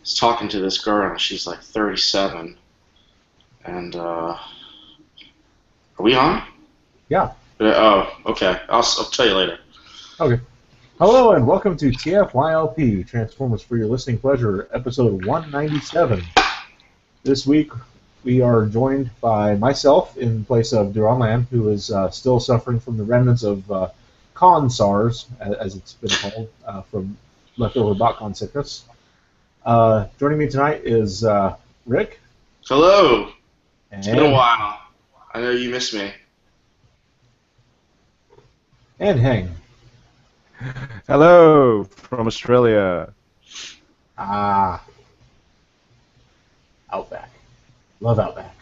was talking to this girl, and she's like 37. And are we on? Yeah. Oh, okay. I'll tell you later. Okay. Hello and welcome to TFYLP, Transformers for Your Listening Pleasure, episode 197. This week we are joined by myself in place of Duran Land, who is still suffering from the remnants of con SARS, as it's been called, from leftover BotCon sickness. Joining me tonight is Rick. Hello. And it's been a while. I know you miss me. And Heng. Hello from Australia. Ah. Outback. Love Outback.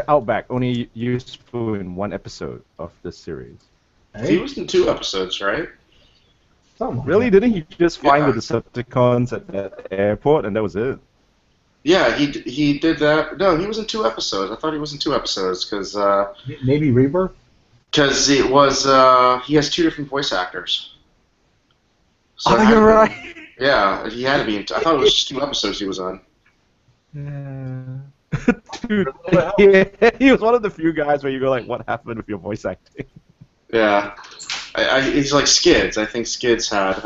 Outback, only useful in one episode of this series. He was in 2 episodes, right? Really? Didn't he just find the Decepticons at that airport and that was it? Yeah, he did that. No, he was in 2 episodes. I thought he was in 2 episodes because maybe Rebirth. Because it was he has 2 different voice actors. So you're right. Yeah, he had to be. I thought it was just 2 episodes he was on. Yeah. Dude, he was one of the few guys where you go like, "What happened with your voice acting?" Yeah, he's like Skids. I think Skids had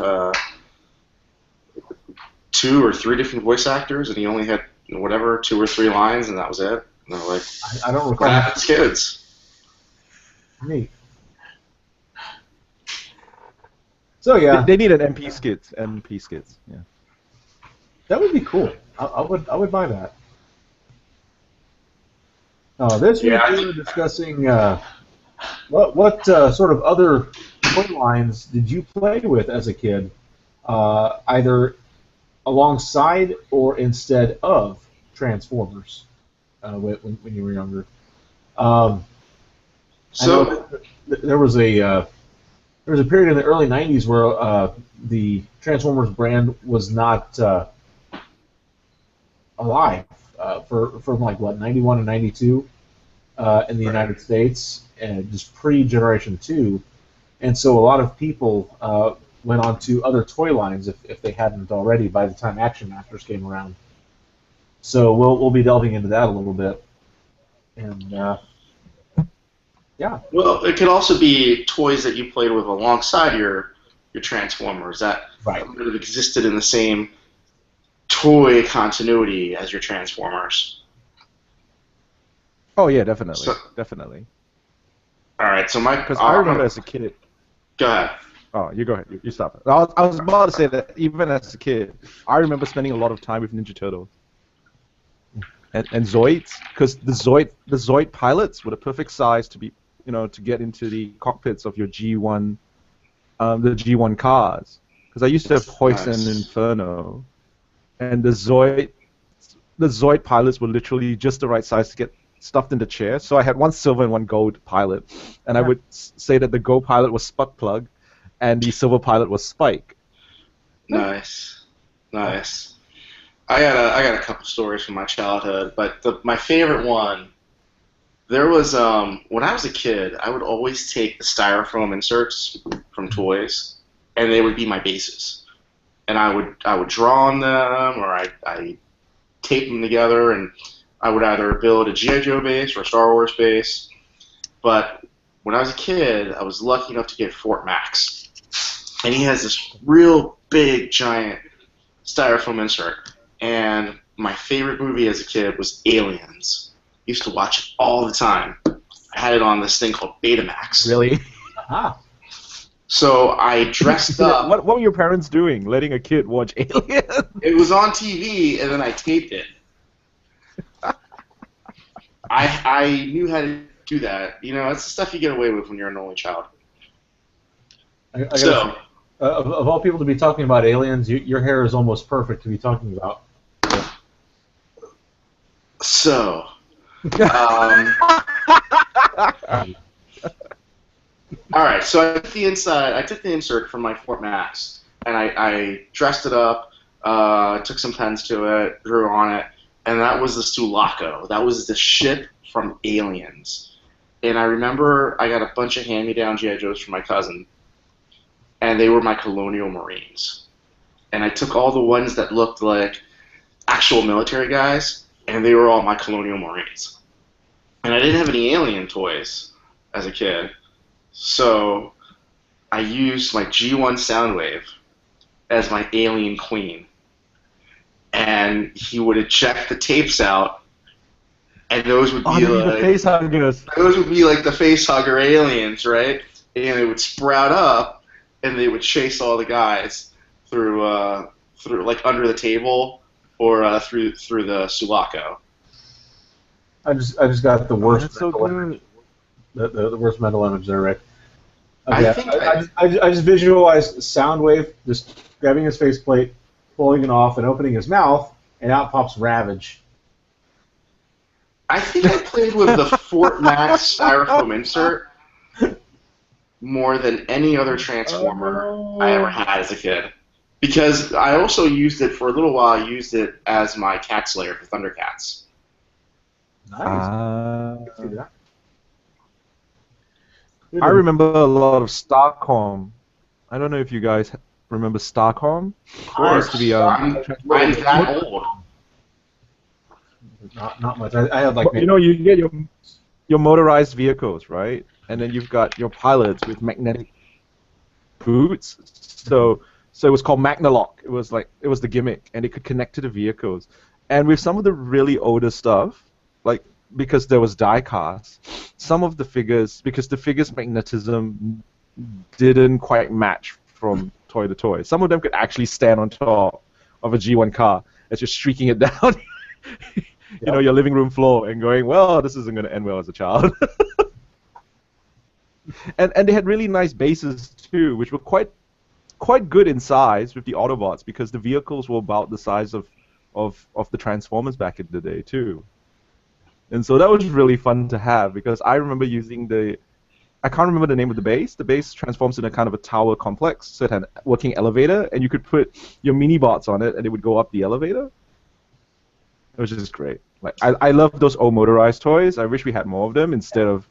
2 or 3 different voice actors, and he only had 2 or 3 lines, and that was it. And they're like, I don't recall. What happened to Skids? Neat. So yeah, they need an MP skits. Yeah. That would be cool. I would buy that. This week we were discussing what sort of other toy lines did you play with as a kid, either alongside or instead of Transformers when you were younger. So there was a period in the early '90s where the Transformers brand was not alive from like what 91 and 92 in the United States, and just pre-Generation 2, and so a lot of people went on to other toy lines if they hadn't already by the time Action Masters came around. So we'll be delving into that a little bit, and yeah. Well, it could also be toys that you played with alongside your Transformers that would have existed in the same toy continuity as your Transformers. Oh yeah, definitely, definitely. All right, so because I remember as a kid. Go ahead. Oh, you go ahead. You stop it. I was about to say that even as a kid, I remember spending a lot of time with Ninja Turtles and Zoids, because the Zoid pilots were the perfect size to be, to get into the cockpits of your G1, the G1 cars. Because I used to have Hoist and Inferno, and the Zoid pilots were literally just the right size to get stuffed in the chair. So I had one silver and one gold pilot, and I would say that the gold pilot was Sparkplug, and the silver pilot was Spike. Nice. I got a couple stories from my childhood, but my favorite one, there was when I was a kid, I would always take the styrofoam inserts from toys, and they would be my bases, and I would draw on them, or I tape them together, and I would either build a G.I. Joe base or a Star Wars base. But when I was a kid, I was lucky enough to get Fort Max, and he has this real big giant styrofoam insert. And my favorite movie as a kid was Aliens. Used to watch it all the time. I had it on this thing called Betamax. Really? Ah. So I dressed up. What were your parents doing? Letting a kid watch Aliens? It was on TV, and then I taped it. I knew how to do that. It's the stuff you get away with when you're an only child. Of all people to be talking about Aliens, your hair is almost perfect to be talking about. So, all right. So I took the insert from my Fort Max, and I dressed it up. Took some pens to it, drew on it, and that was the Sulaco. That was the ship from Aliens. And I remember I got a bunch of hand-me-down G.I. Joes from my cousin, and they were my Colonial Marines. and I took all the ones that looked like actual military guys, and they were all my Colonial Marines. And I didn't have any alien toys as a kid, so I used my G1 Soundwave as my alien queen. And he would eject the tapes out, and those would be the face huggers. those would be like the face hugger aliens, right? And it would sprout up, and they would chase all the guys through like under the table or through the sulaco. I just got the worst. That's so good. The worst mental image there, Rick. I Okay, think I just visualized Soundwave just grabbing his faceplate, pulling it off, and opening his mouth, and out pops Ravage. I think I played with the Fort Max styrofoam insert more than any other Transformer I ever had as a kid. Because I also used it for a little while. I used it as my Cat Slayer for Thundercats. Nice. I remember a lot of Starcom. I don't know if you guys remember Starcom. Of course, Used to be, I'm that old. Not much. I had like you get your motorized vehicles, right? And then you've got your pilots with magnetic boots. So it was called Magnalock. It was the gimmick, and it could connect to the vehicles. And with some of the really older stuff, like because there was die cast, some of the figures, because the figures' magnetism didn't quite match from toy to toy. Some of them could actually stand on top of a G1 car that's just streaking it down, your living room floor, and going, well, this isn't going to end well as a child. and they had really nice bases too, which were quite good in size with the Autobots, because the vehicles were about the size of the Transformers back in the day too. And so that was really fun to have, because I remember using I can't remember the name of the base. The base transforms in a kind of a tower complex, so it had a working elevator, and you could put your mini-bots on it, and it would go up the elevator. It was just great. Like I love those old motorized toys. I wish we had more of them instead of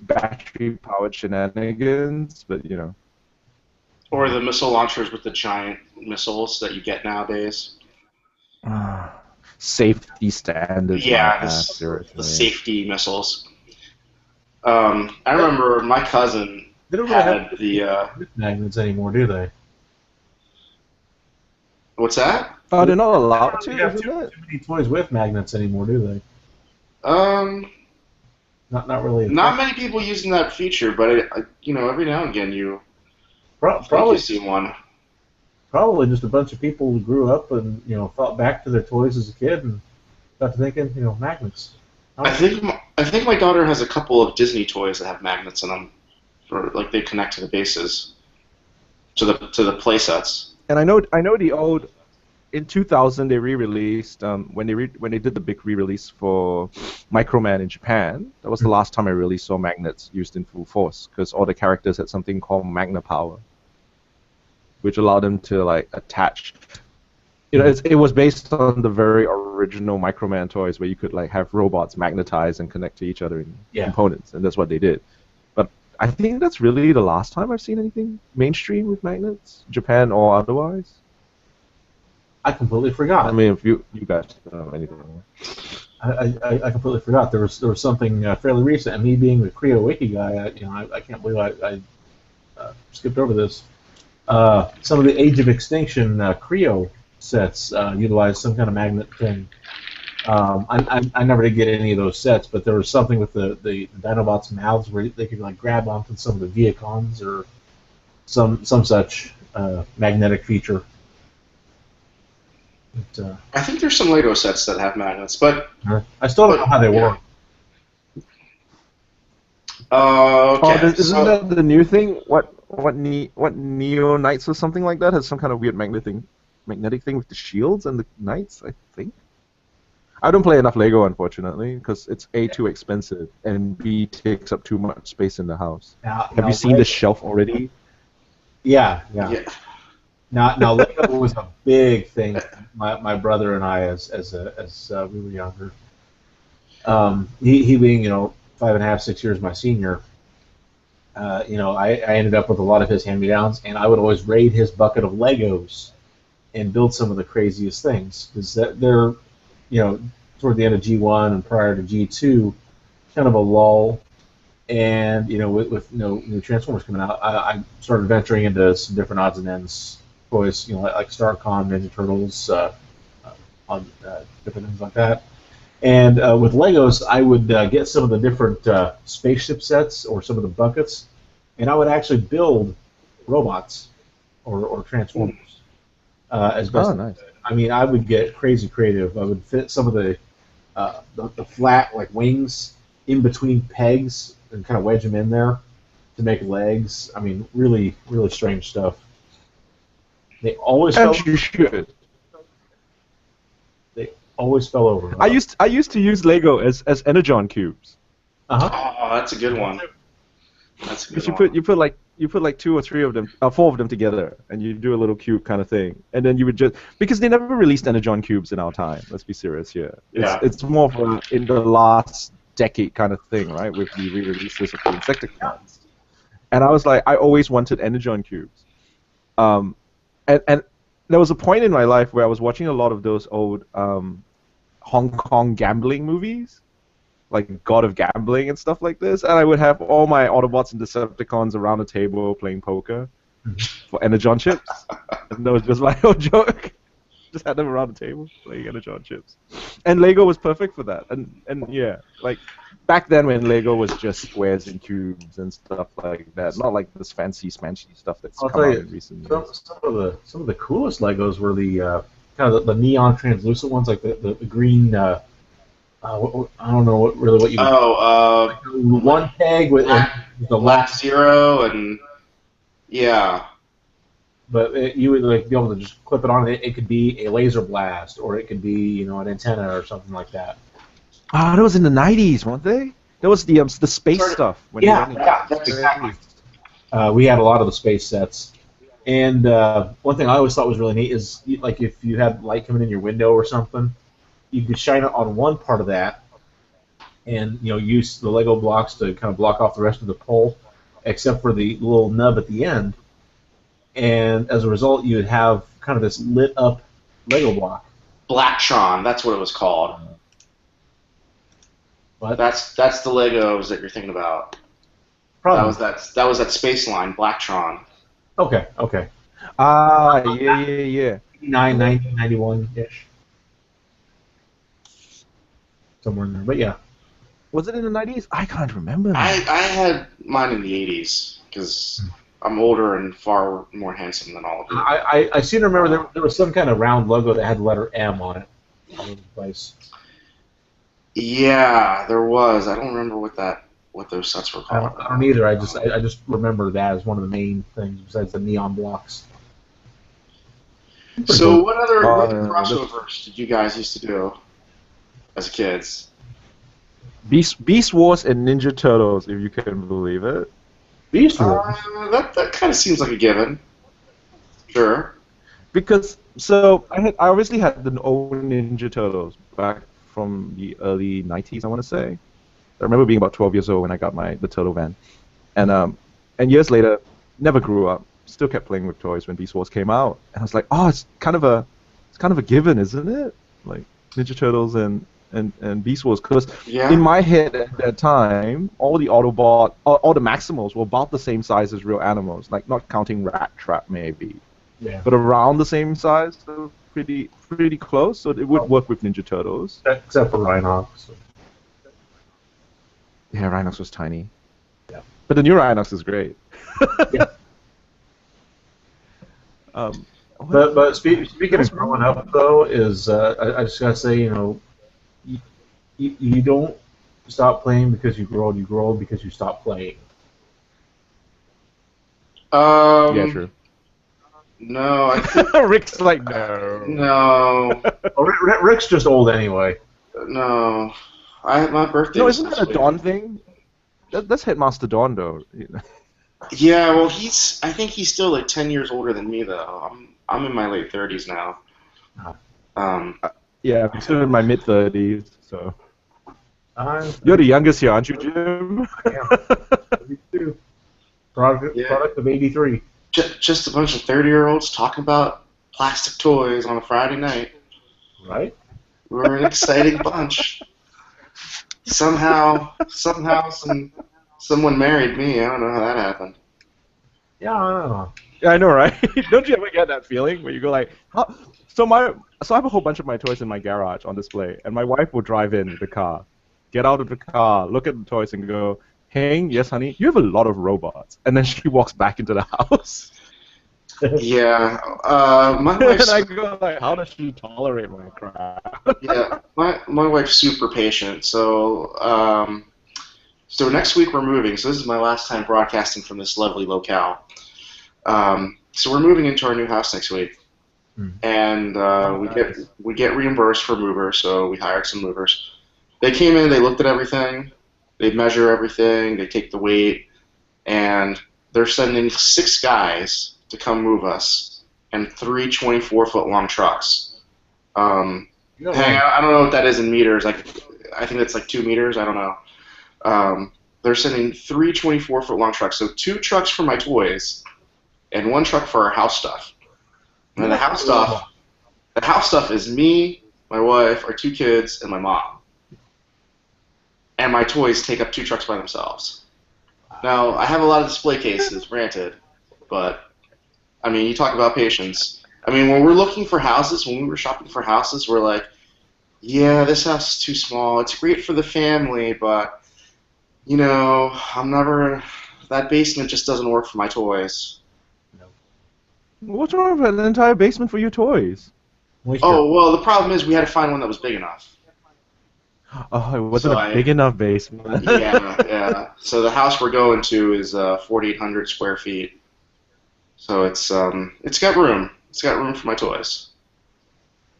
battery-powered shenanigans, but Or the missile launchers with the giant missiles that you get nowadays. Safety standards. Yeah, the safety missiles. I remember my cousin they don't really had have the magnets anymore, do they? What's that? Oh, they're not allowed They to, have isn't too it? many toys with magnets anymore, do they? Not really. Not many people using that feature, but every now and again you Probably see one. Probably just a bunch of people who grew up and thought back to their toys as a kid and got to thinking, magnets. I think my daughter has a couple of Disney toys that have magnets in them, for like they connect to the bases, to the play sets. And I know the old. In 2000, they re-released when they did the big re-release for Microman in Japan. That was the last time I really saw magnets used in full force, because all the characters had something called Magna Power, which allowed them to attach. It was based on the very original Microman toys, where you could have robots magnetize and connect to each other in components, and that's what they did. But I think that's really the last time I've seen anything mainstream with magnets, Japan or otherwise. I completely forgot. I mean, if you guys don't know anything. I completely forgot. There was something fairly recent, and me being the Creo Wiki guy, I can't believe I skipped over this. Some of the Age of Extinction Creo sets utilized some kind of magnet thing. I never did get any of those sets, but there was something with the Dinobots' mouths where they could grab onto some of the Viacons or some such magnetic feature. But, I think there's some Lego sets that have magnets, but I still don't know how they work. Okay. Isn't that the new thing? What Neo Knights or something like that has some kind of weird magnetic thing with the shields and the knights, I think. I don't play enough Lego, unfortunately, because it's A, too expensive, and B, takes up too much space in the house. Have you seen the shelf already? Yeah. Now Lego was a big thing. My brother and I, as we were younger. He being 5.5, 6 years my senior. I ended up with a lot of his hand-me-downs, and I would always raid his bucket of Legos. and build some of the craziest things, because they're, toward the end of G1 and prior to G2, kind of a lull. And with new Transformers coming out, I started venturing into some different odds and ends toys, like Starcom, Ninja Turtles, on different things like that. And with Legos, I would get some of the different spaceship sets or some of the buckets, and I would actually build robots or Transformers as best. Oh, nice. I mean, I would get crazy creative. I would fit some of the flat like wings in between pegs and kind of wedge them in there to make legs. I mean, really, really strange stuff. They always fell. As you should. They always fell over. I used to use Lego as energon cubes. Oh, that's a good one. That's a good Because one. you put like 2 or 3 of them, 4 of them together, and you do a little cube kind of thing, and then you would just, because they never released energon cubes in our time. Let's be serious here. It's more of a, in the last decade kind of thing, right? With the re-releases of the Insecticons. And I was like, I always wanted energon cubes. And there was a point in my life where I was watching a lot of those old Hong Kong gambling movies, like God of Gambling and stuff like this, and I would have all my Autobots and Decepticons around the table playing poker for energon chips. And that was just my own joke. Just had them around the table playing energon chips. And Lego was perfect for that. And yeah, like back then when Lego was just squares and cubes and stuff like that, not like this fancy smanchy stuff that's come out in recent years. Some of the coolest Legos were the kind of the neon translucent ones, like the green. I don't know what you. One peg with the Black Zero and yeah. But you would like be able to just clip it on. It could be a laser blast, or it could be an antenna or something like that. Ah, that was in the '90s, weren't they? That was the space stuff. When That's exactly. We had a lot of the space sets, and one thing I always thought was really neat is like if you had light coming in your window or something, you could shine it on one part of that, and use the Lego blocks to kind of block off the rest of the pole, except for the little nub at the end. And as a result, you'd have kind of this lit up Lego block. Blacktron, that's what it was called. What? That's the Legos that you're thinking about. Probably. That was that space line, Blacktron. Okay. Ah, yeah. 89, 90, 91-ish. Somewhere in there. But yeah. Was it in the '90s? I can't remember. I had mine in the 80s because I'm older and far more handsome than all of you. I seem to remember there was some kind of round logo that had the letter M on it. All over the place. Yeah, there was. I don't remember what those sets were called. I don't either. I just remember that as one of the main things besides the neon blocks. So what other crossovers did you guys used to do as kids? Beast Wars and Ninja Turtles, if you can believe it. Beast Wars? That kind of seems like a given. Sure. Because I obviously had the old Ninja Turtles back from the early '90s, I want to say. I remember being about 12 years old when I got the Turtle van, and years later, never grew up. Still kept playing with toys when Beast Wars came out, and I was like, oh, it's kind of a given, isn't it? Like Ninja Turtles and Beast Wars, because in my head at that time, all the Autobot, all the Maximals were about the same size as real animals, like not counting Rat Trap maybe, but around the same size, so pretty close. So it would work with Ninja Turtles, except for Rhinox. Yeah, Rhinox was tiny. Yeah, but the new Rhinox is great. Yeah. But speaking of growing up, though, is I just gotta say, you don't stop playing because you grow old. You grow old because you stop playing. Yeah, true. No, I think Rick's like no. No. Oh, Rick's just old anyway. No, my birthday. No, was isn't this that a week. Dawn thing? That's Headmaster Dawn, though. Yeah, well, I think he's still like 10 years older than me, though. I'm in my late 30s now. Yeah, I'm still in my mid 30s, so. You're the youngest here, aren't you, Jim? Yeah. Product of '83. Just a bunch of 30-year-olds talking about plastic toys on a Friday night. Right? We were an exciting bunch. Somehow, someone married me. I don't know how that happened. Yeah, I don't know. Yeah, I know, right? Don't you ever get that feeling where you go like, huh? So I have a whole bunch of my toys in my garage on display, and my wife will drive in with the car, get out of the car, look at the toys, and go, "Hey, yes, honey, you have a lot of robots," and then she walks back into the house. Yeah, my And wife's I go like, "How does she tolerate my crap?" yeah, my wife's super patient. So next week we're moving. So this is my last time broadcasting from this lovely locale. So we're moving into our new house next week, and we get reimbursed for movers. So we hired some movers. They came in, they looked at everything, they measure everything, they take the weight, and they're sending 6 guys to come move us, and 3 24-foot long trucks. I don't know what that is in meters. Like, I think it's like 2 meters. I don't know. They're sending 3 24-foot long trucks. So 2 trucks for my toys, and 1 truck for our house stuff. And the house stuff is me, my wife, our 2 kids, and my mom. And my toys take up 2 trucks by themselves. Now, I have a lot of display cases, granted, but I mean, you talk about patience. I mean, when we're looking for houses, when we were shopping for houses, we're like, yeah, this house is too small. It's great for the family, but, you know, that basement just doesn't work for my toys. What's wrong with an entire basement for your toys? Oh, well, the problem is we had to find one that was big enough. Oh, it wasn't a big enough basement. Yeah. So the house we're going to is 4,800 square feet. So it's got room. It's got room for my toys.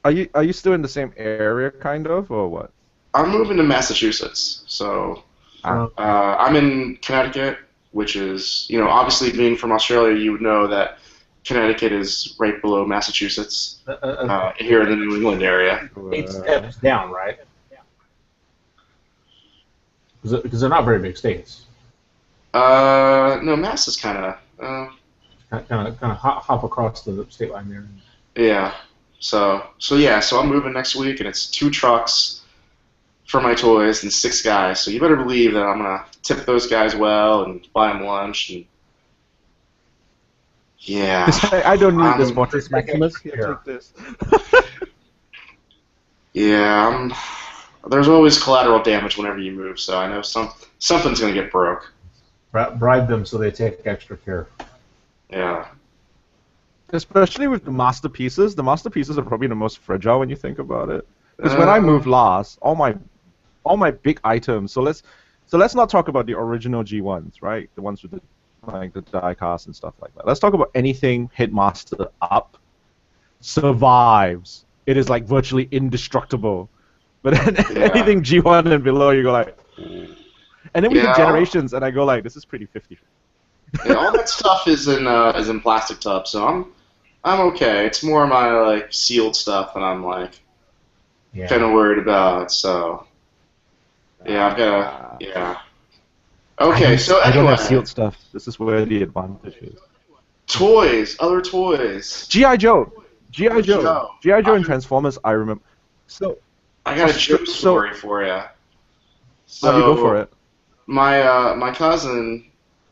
Are you still in the same area, kind of, or what? I'm moving to Massachusetts. So I'm in Connecticut, which is, you know, obviously being from Australia, you would know that Connecticut is right below Massachusetts here in the New England area. 8 steps down, right? Because they're not very big states. No, Mass is kind of hop across the state line there. Yeah. So I'm moving next week, and it's 2 trucks for my toys and 6 guys. So you better believe that I'm gonna tip those guys well and buy them lunch. And yeah. I don't need this Mortis Maximus. Here, take this. Yeah. There's always collateral damage whenever you move, so I know something's gonna get broke. Bribe them so they take extra care. Yeah. Especially with the masterpieces. The masterpieces are probably the most fragile when you think about it. Because when I moved last, all my big items. So let's not talk about the original G1s, right? The ones with the die cast and stuff like that. Let's talk about anything Hitmaster up survives. It is like virtually indestructible. But then anything G1 and below, you go like, ooh. And then we get generations, and I go like, this is pretty 50. Yeah, all that stuff is in plastic tubs, so I'm okay. It's more my like sealed stuff that I'm like kind of worried about. So I've got Okay, so anyway, I don't have sealed stuff. This is where the advantage is. Toys, other toys. G.I. Joe and Transformers. I remember. So I got a joke story for you. So you go for it. My cousin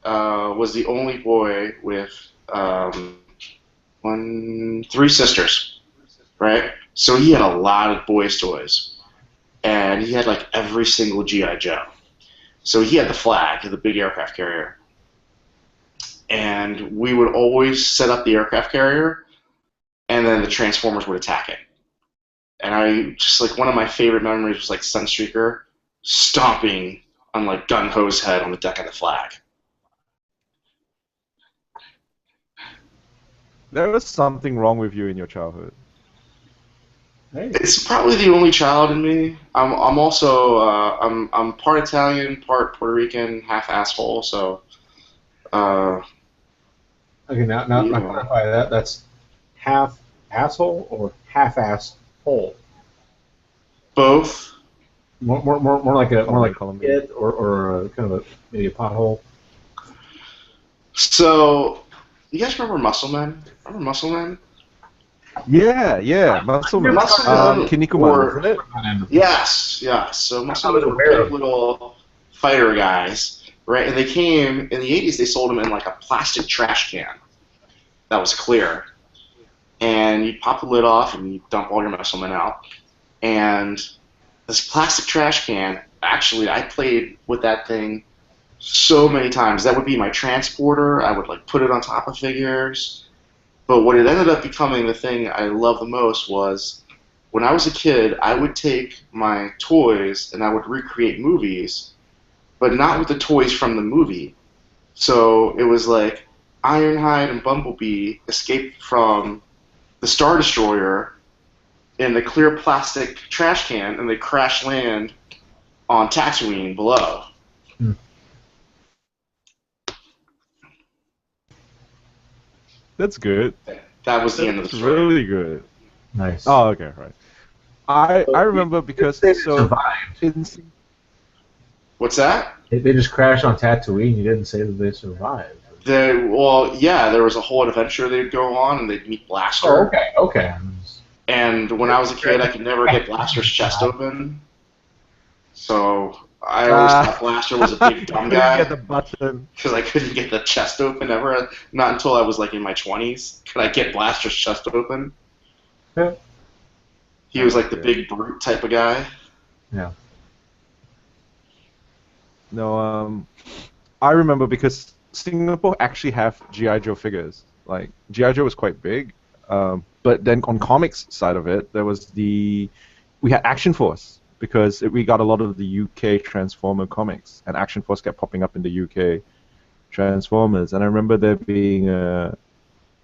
was the only boy with 3 sisters, right? So he had a lot of boys' toys, and he had like every single G.I. Joe. So he had the Flag, the big aircraft carrier, and we would always set up the aircraft carrier, and then the Transformers would attack it. And I just like one of my favorite memories was like Sunstreaker stomping on like Gun Ho's head on the deck of the Flag. There was something wrong with you in your childhood. Hey. It's probably the only child in me. I'm also I'm part Italian, part Puerto Rican, half asshole. So. Okay, now clarify that. That's half asshole or half-ass hole. Both. More like a pit or a, kind of maybe a pothole. So, you guys remember Muscle Men? Remember Muscle Men? Yeah, Muscleman. Muscleman Kinnikuman, or wasn't it? Yes. So I was Musclemen were aware big of. little fighter guys, right? And they came in the '80s. They sold them in like a plastic trash can that was clear, and you pop the lid off and you dump all your Musclemen out. And this plastic trash can, actually, I played with that thing so many times. That would be my transporter. I would like put it on top of figures. But what it ended up becoming, the thing I love the most, was when I was a kid, I would take my toys and I would recreate movies, but not with the toys from the movie. So it was like Ironhide and Bumblebee escaped from the Star Destroyer in the clear plastic trash can, and they crash land on Tatooine below. Hmm. That's good. That was the end of the That's story. really good. Nice. Oh, okay, right. I remember because They so survived. in, What's that? They just crashed on Tatooine. You didn't say that they survived. Well, yeah, there was a whole adventure they'd go on, and they'd meet Blaster. Oh, okay, okay. And when I was a kid, I could never get Blaster's chest open. So I always thought Blaster was a big dumb couldn't guy get the button. because I couldn't get the chest open ever. Not until I was like in my 20s could I get Blaster's chest open. Yeah. He was like the big brute type of guy. Yeah. No, I remember because Singapore actually have G.I. Joe figures. Like G.I. Joe was quite big, but then on comics side of it, we had Action Force because we got a lot of the UK Transformer comics, and Action Force kept popping up in the UK Transformers, and I remember there being a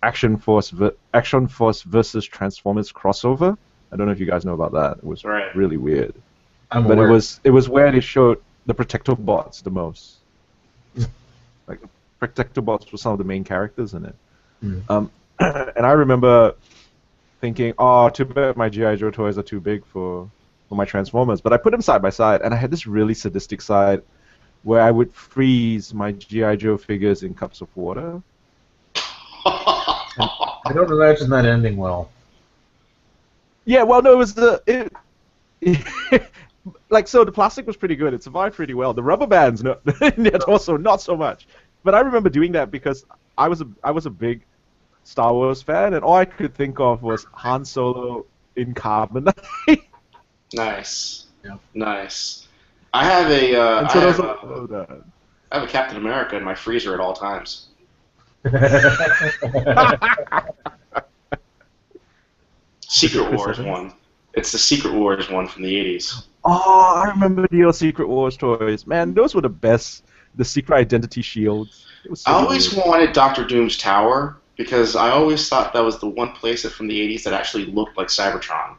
Action Force versus Transformers crossover. I don't know if you guys know about that. It was Right. really weird. I'm But aware. it was where they showed the Protectobots the most. Like Protectobots were some of the main characters in it. Mm. And I remember thinking, oh, too bad my G.I. Joe toys are too big for my Transformers. But I put them side by side, and I had this really sadistic side where I would freeze my G.I. Joe figures in cups of water. I don't imagine that ending well. Yeah, well, no, it was like, so the plastic was pretty good. It survived pretty well. The rubber bands, no, that's also not so much. But I remember doing that because I was a big Star Wars fan, and all I could think of was Han Solo in carbonite. Nice. Yeah. Nice. I have a And so I there was have a lot of a that. I have a Captain America in my freezer at all times. Secret Wars one. It's the Secret Wars one from the '80s. Oh, I remember the old Secret Wars toys. Man, those were the best. The Secret Identity shields. It was so I always good. wanted Doctor Doom's tower because I always thought that was the one place from the '80s that actually looked like Cybertron.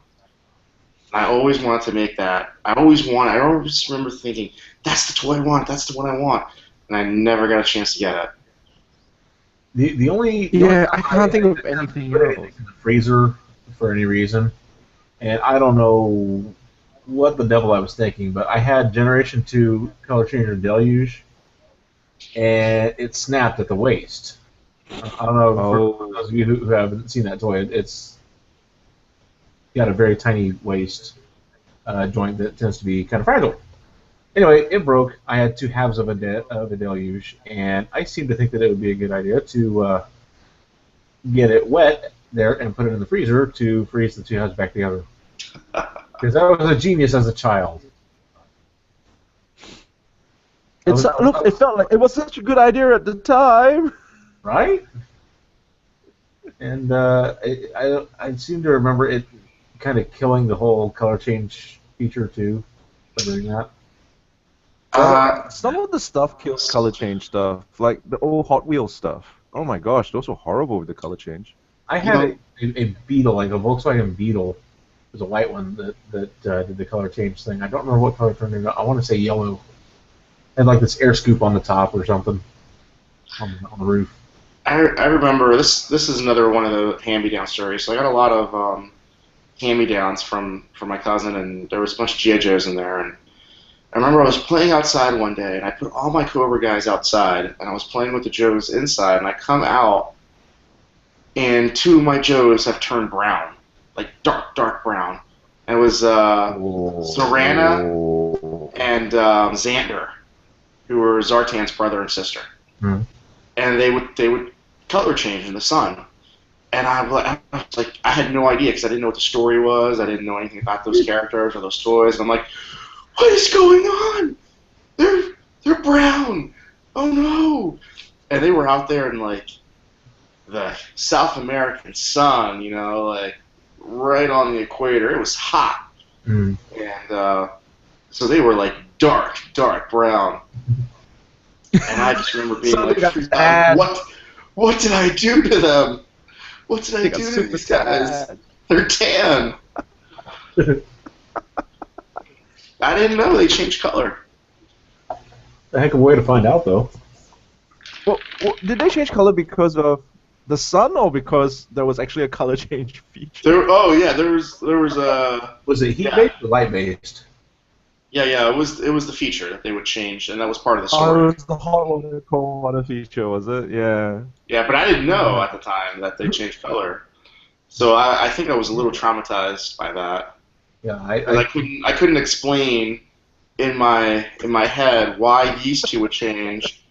And I always wanted to make that. I always remember thinking, that's the toy I want. That's the one I want. And I never got a chance to get it. The only Yeah, I can't think of anything put else. anything in the freezer for any reason, and I don't know what the devil I was thinking, but I had Generation 2 Color Changer Deluge, and it snapped at the waist. I don't know for those of you who haven't seen that toy. It's got a very tiny waist joint that tends to be kind of fragile. Anyway, it broke. I had two halves of a deluge, and I seemed to think that it would be a good idea to get it wet there and put it in the freezer to freeze the two halves back together. Because I was a genius as a child. It felt like it was such a good idea at the time. Right? And I seem to remember it kind of killing the whole color change feature too by doing that. Some of the stuff kills color change stuff, like the old Hot Wheels stuff. Oh my gosh, those were horrible with the color change. I had a Beetle, like a Volkswagen Beetle. It was a white one that did the color change thing. I don't remember what color it turned into. I want to say yellow. Had like this air scoop on the top or something on the roof. I remember this is another one of the hand-me-down stories. So I got a lot of hand-me-downs from my cousin, and there was a bunch of G.I. Joes in there. And I remember I was playing outside one day, and I put all my Cobra guys outside, and I was playing with the Joes inside, and I come out, and two of my Joes have turned brown, like dark brown. And it was Zorana and Xander, who were Zartan's brother and sister. Hmm. And they would color change in the sun. And I was like, I had no idea because I didn't know what the story was. I didn't know anything about those characters or those toys. And I'm like, what is going on? They're brown. Oh no! And they were out there in like the South American sun, you know, like right on the equator. It was hot, Mm. and so they were like dark brown. And I just remember being like, what did I do to them? What did I do to these guys? They're tan. I didn't know they changed color. A heck of a way to find out, though. Well, did they change color because of the sun, or because there was actually a color change feature? There was a. Was it heat-based or light-based? Yeah, it was the feature that they would change, and that was part of the Oh, story. it was the hot water, cold water feature, was it? Yeah. Yeah, but I didn't know at the time that they changed color, so I think I was a little traumatized by that. Yeah, I couldn't explain in my head why these two would change,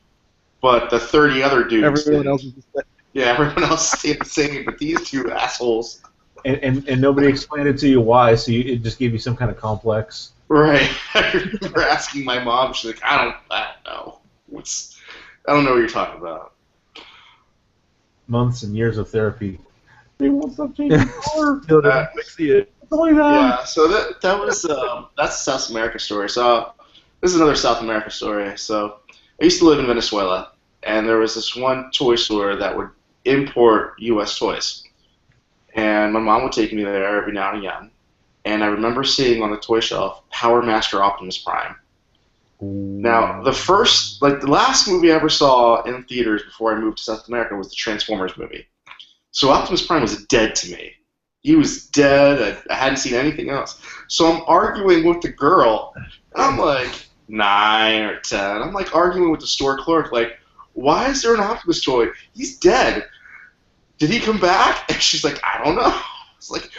but the 30 other dudes. Everyone didn't. else was just like, Yeah, everyone else stayed the same, but these two assholes. and nobody explained it to you why, so it just gave you some kind of complex. Right. I remember asking my mom. She's like, I don't know. I don't know what you're talking about. Months and years of therapy. They won't stop changing color. see it. It's only that. Yeah. So that was that's a South America story. So this is another South America story. So I used to live in Venezuela, and there was this one toy store that would import U.S. toys, and my mom would take me there every now and again. And I remember seeing on the toy shelf Power Master Optimus Prime. Now, the last movie I ever saw in theaters before I moved to South America was the Transformers movie. So Optimus Prime was dead to me. He was dead. I hadn't seen anything else. So I'm arguing with the girl, and I'm like 9 or 10. I'm like arguing with the store clerk, like, why is there an Optimus toy? He's dead. Did he come back? And she's like, I don't know. It's like,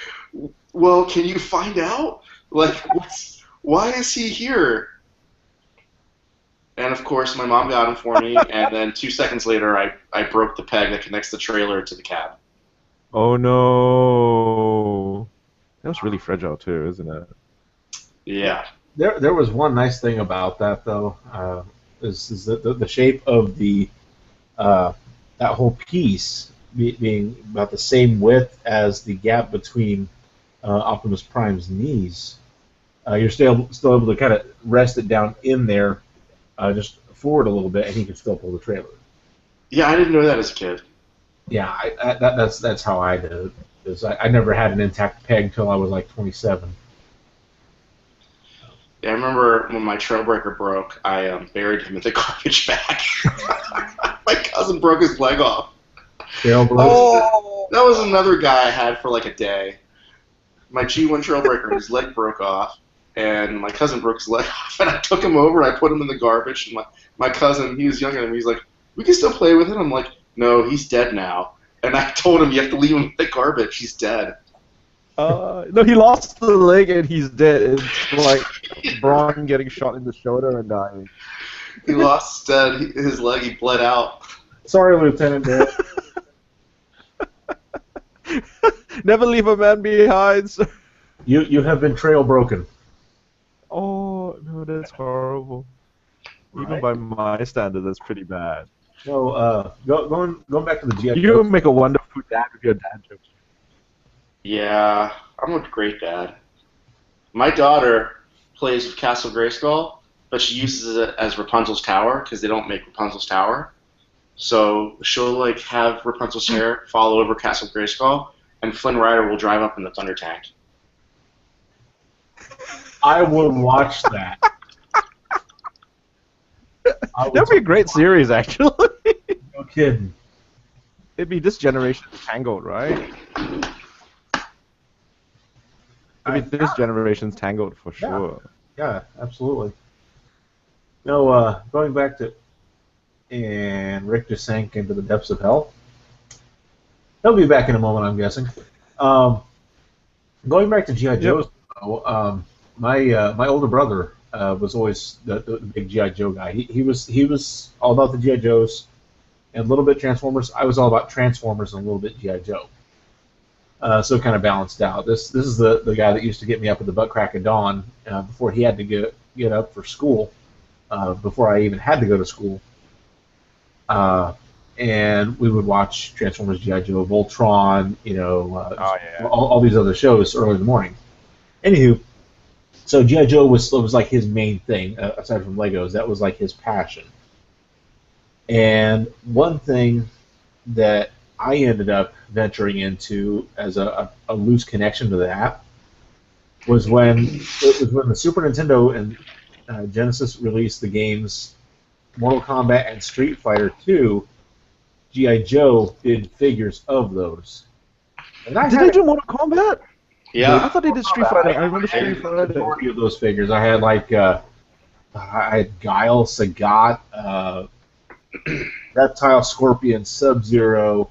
well, can you find out? Like, why is he here? And of course, my mom got him for me, and then 2 seconds later, I broke the peg that connects the trailer to the cab. Oh no. That was really fragile too, isn't it? Yeah. There was one nice thing about that though, is the shape of the that whole piece being about the same width as the gap between Optimus Prime's knees. You're still able to kind of rest it down in there, just forward a little bit, and he can still pull the trailer. Yeah, I didn't know that as a kid. Yeah, that's how I did it. Because I never had an intact peg until I was like 27. Yeah, I remember when my Trailbreaker broke, I buried him in the garbage bag. My cousin broke his leg off. Oh. That was another guy I had for like a day. My G1 Trailbreaker, his leg broke off, and my cousin broke his leg off, and I took him over, and I put him in the garbage, and my cousin, he was younger than me, he's like, we can still play with it. I'm like, no, he's dead now. And I told him, you have to leave him in the garbage, he's dead. No, he lost the leg and he's dead. It's like Braun getting shot in the shoulder and dying. He lost his leg, he bled out. Sorry, Lieutenant Dan. Never leave a man behind. Sir. You have been trail broken. Oh no, that's horrible. Right. Even by my standard, that's pretty bad. So going back to the GI. You make a wonderful dad with your dad jokes. Yeah, I'm a great dad. My daughter plays with Castle Grayskull, but she uses it as Rapunzel's tower because they don't make Rapunzel's tower. So she'll like have Rapunzel's hair fall over Castle Grayskull, and Flynn Rider will drive up in the Thunder Tank. I would watch that. That'd be a great series, actually. No kidding. It'd be this generation's Tangled, right? It'd be this generation's Tangled for sure. Yeah, absolutely. No, going back to, and Rick just sank into the depths of hell. He'll be back in a moment, I'm guessing. Going back to GI Joe's, though, my older brother was always the big GI Joe guy. He was all about the GI Joes and a little bit Transformers. I was all about Transformers and a little bit GI Joe. So it kind of balanced out. This is the guy that used to get me up at the butt crack of dawn before he had to get up for school, before I even had to go to school. And we would watch Transformers, G.I. Joe, Voltron, all these other shows early in the morning. Anywho, so G.I. Joe was like his main thing, aside from Legos. That was like his passion. And one thing that I ended up venturing into as a loose connection to that was when the Super Nintendo and Genesis released the games Mortal Kombat and Street Fighter 2. G.I. Joe did figures of those. And did they do Mortal Kombat? Yeah. I thought they did Street Fighter. I remember Street Fighter. The majority of those figures. I had I had Guile, Sagat, Reptile, Scorpion, Sub-Zero,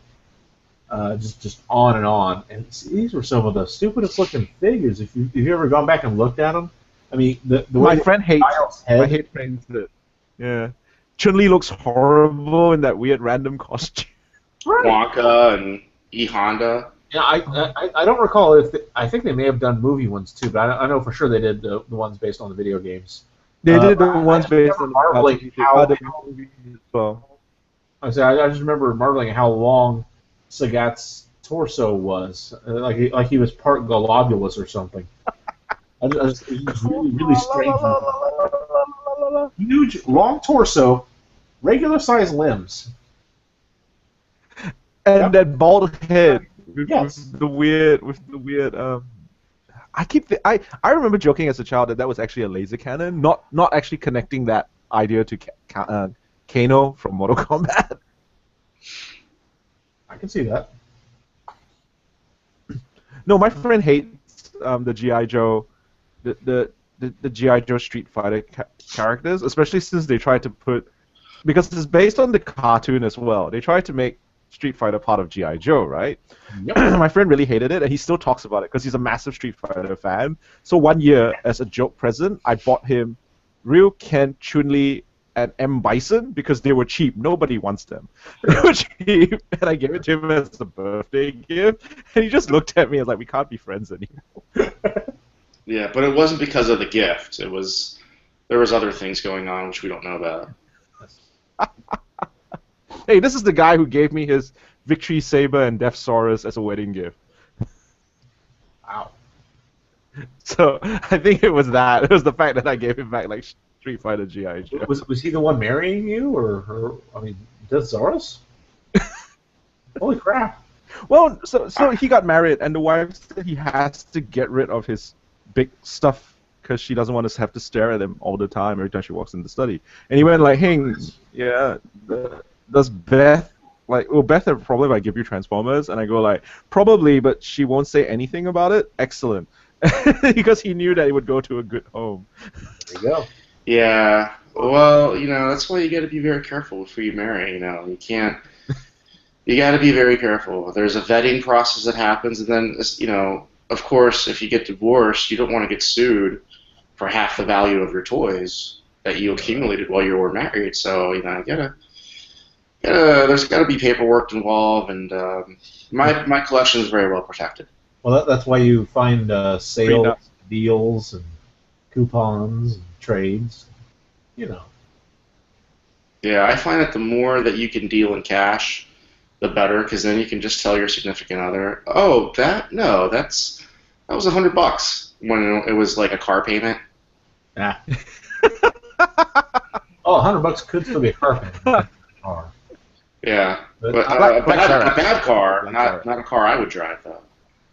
just on and on. And these were some of the stupidest looking figures. If you ever gone back and looked at them, I mean, the way my friend hates. head, My hate friends that. Yeah. Chun-Li looks horrible in that weird random costume. Wonka and E Honda. Yeah, I don't recall if I think they may have done movie ones too, but I know for sure they did the ones based on the video games. They did the ones based on marveling the movie as well. I just remember marveling at how long Sagat's torso was, like he was part globulus or something. It was really strange. Huge, long torso, regular sized limbs, and that bald head with the weird. I remember joking as a child that was actually a laser cannon, not actually connecting that idea to Kano from Mortal Kombat. I can see that. No, my friend hates the G.I. Joe, the G.I. Joe Street Fighter characters, especially since they tried to put, because it's based on the cartoon as well. They tried to make Street Fighter part of G.I. Joe, right? Yep. My friend really hated it, and he still talks about it because he's a massive Street Fighter fan. So one year, as a joke present, I bought him Ryu, Ken, Chun-Li, and M. Bison because they were cheap. Nobody wants them. They were cheap, and I gave it to him as a birthday gift, and he just looked at me and was like, we can't be friends anymore. Yeah, but it wasn't because of the gift. There was other things going on which we don't know about. Hey, this is the guy who gave me his Victory Saber and Death Saurus as a wedding gift. Wow. So I think it was that. It was the fact that I gave him back like Street Fighter G.I. Joe. Was he the one marrying you, or I mean, Death Saurus? Holy crap! Well, so he got married, and the wife said he has to get rid of his big stuff because she doesn't want to have to stare at him all the time every time she walks in the study. And he went like, "Hey, yeah, does Beth will Beth have a problem if I give you Transformers?" And I go like, "Probably, but she won't say anything about it." Excellent, because he knew that it would go to a good home. There you go. Yeah, well, that's why you got to be very careful before you marry. You can't. You got to be very careful. There's a vetting process that happens, and then of course, if you get divorced, you don't want to get sued for half the value of your toys that you accumulated while you were married. So there's got to be paperwork involved, and my collection is very well protected. Well, that's why you find sales, deals, and coupons, and trades. Yeah, I find that the more that you can deal in cash, the better, because then you can just tell your significant other, "Oh, that was $100 when it was like a car payment." Ah. Oh, $100 could still be a car payment. Yeah, but a bad car, not a car I would drive though.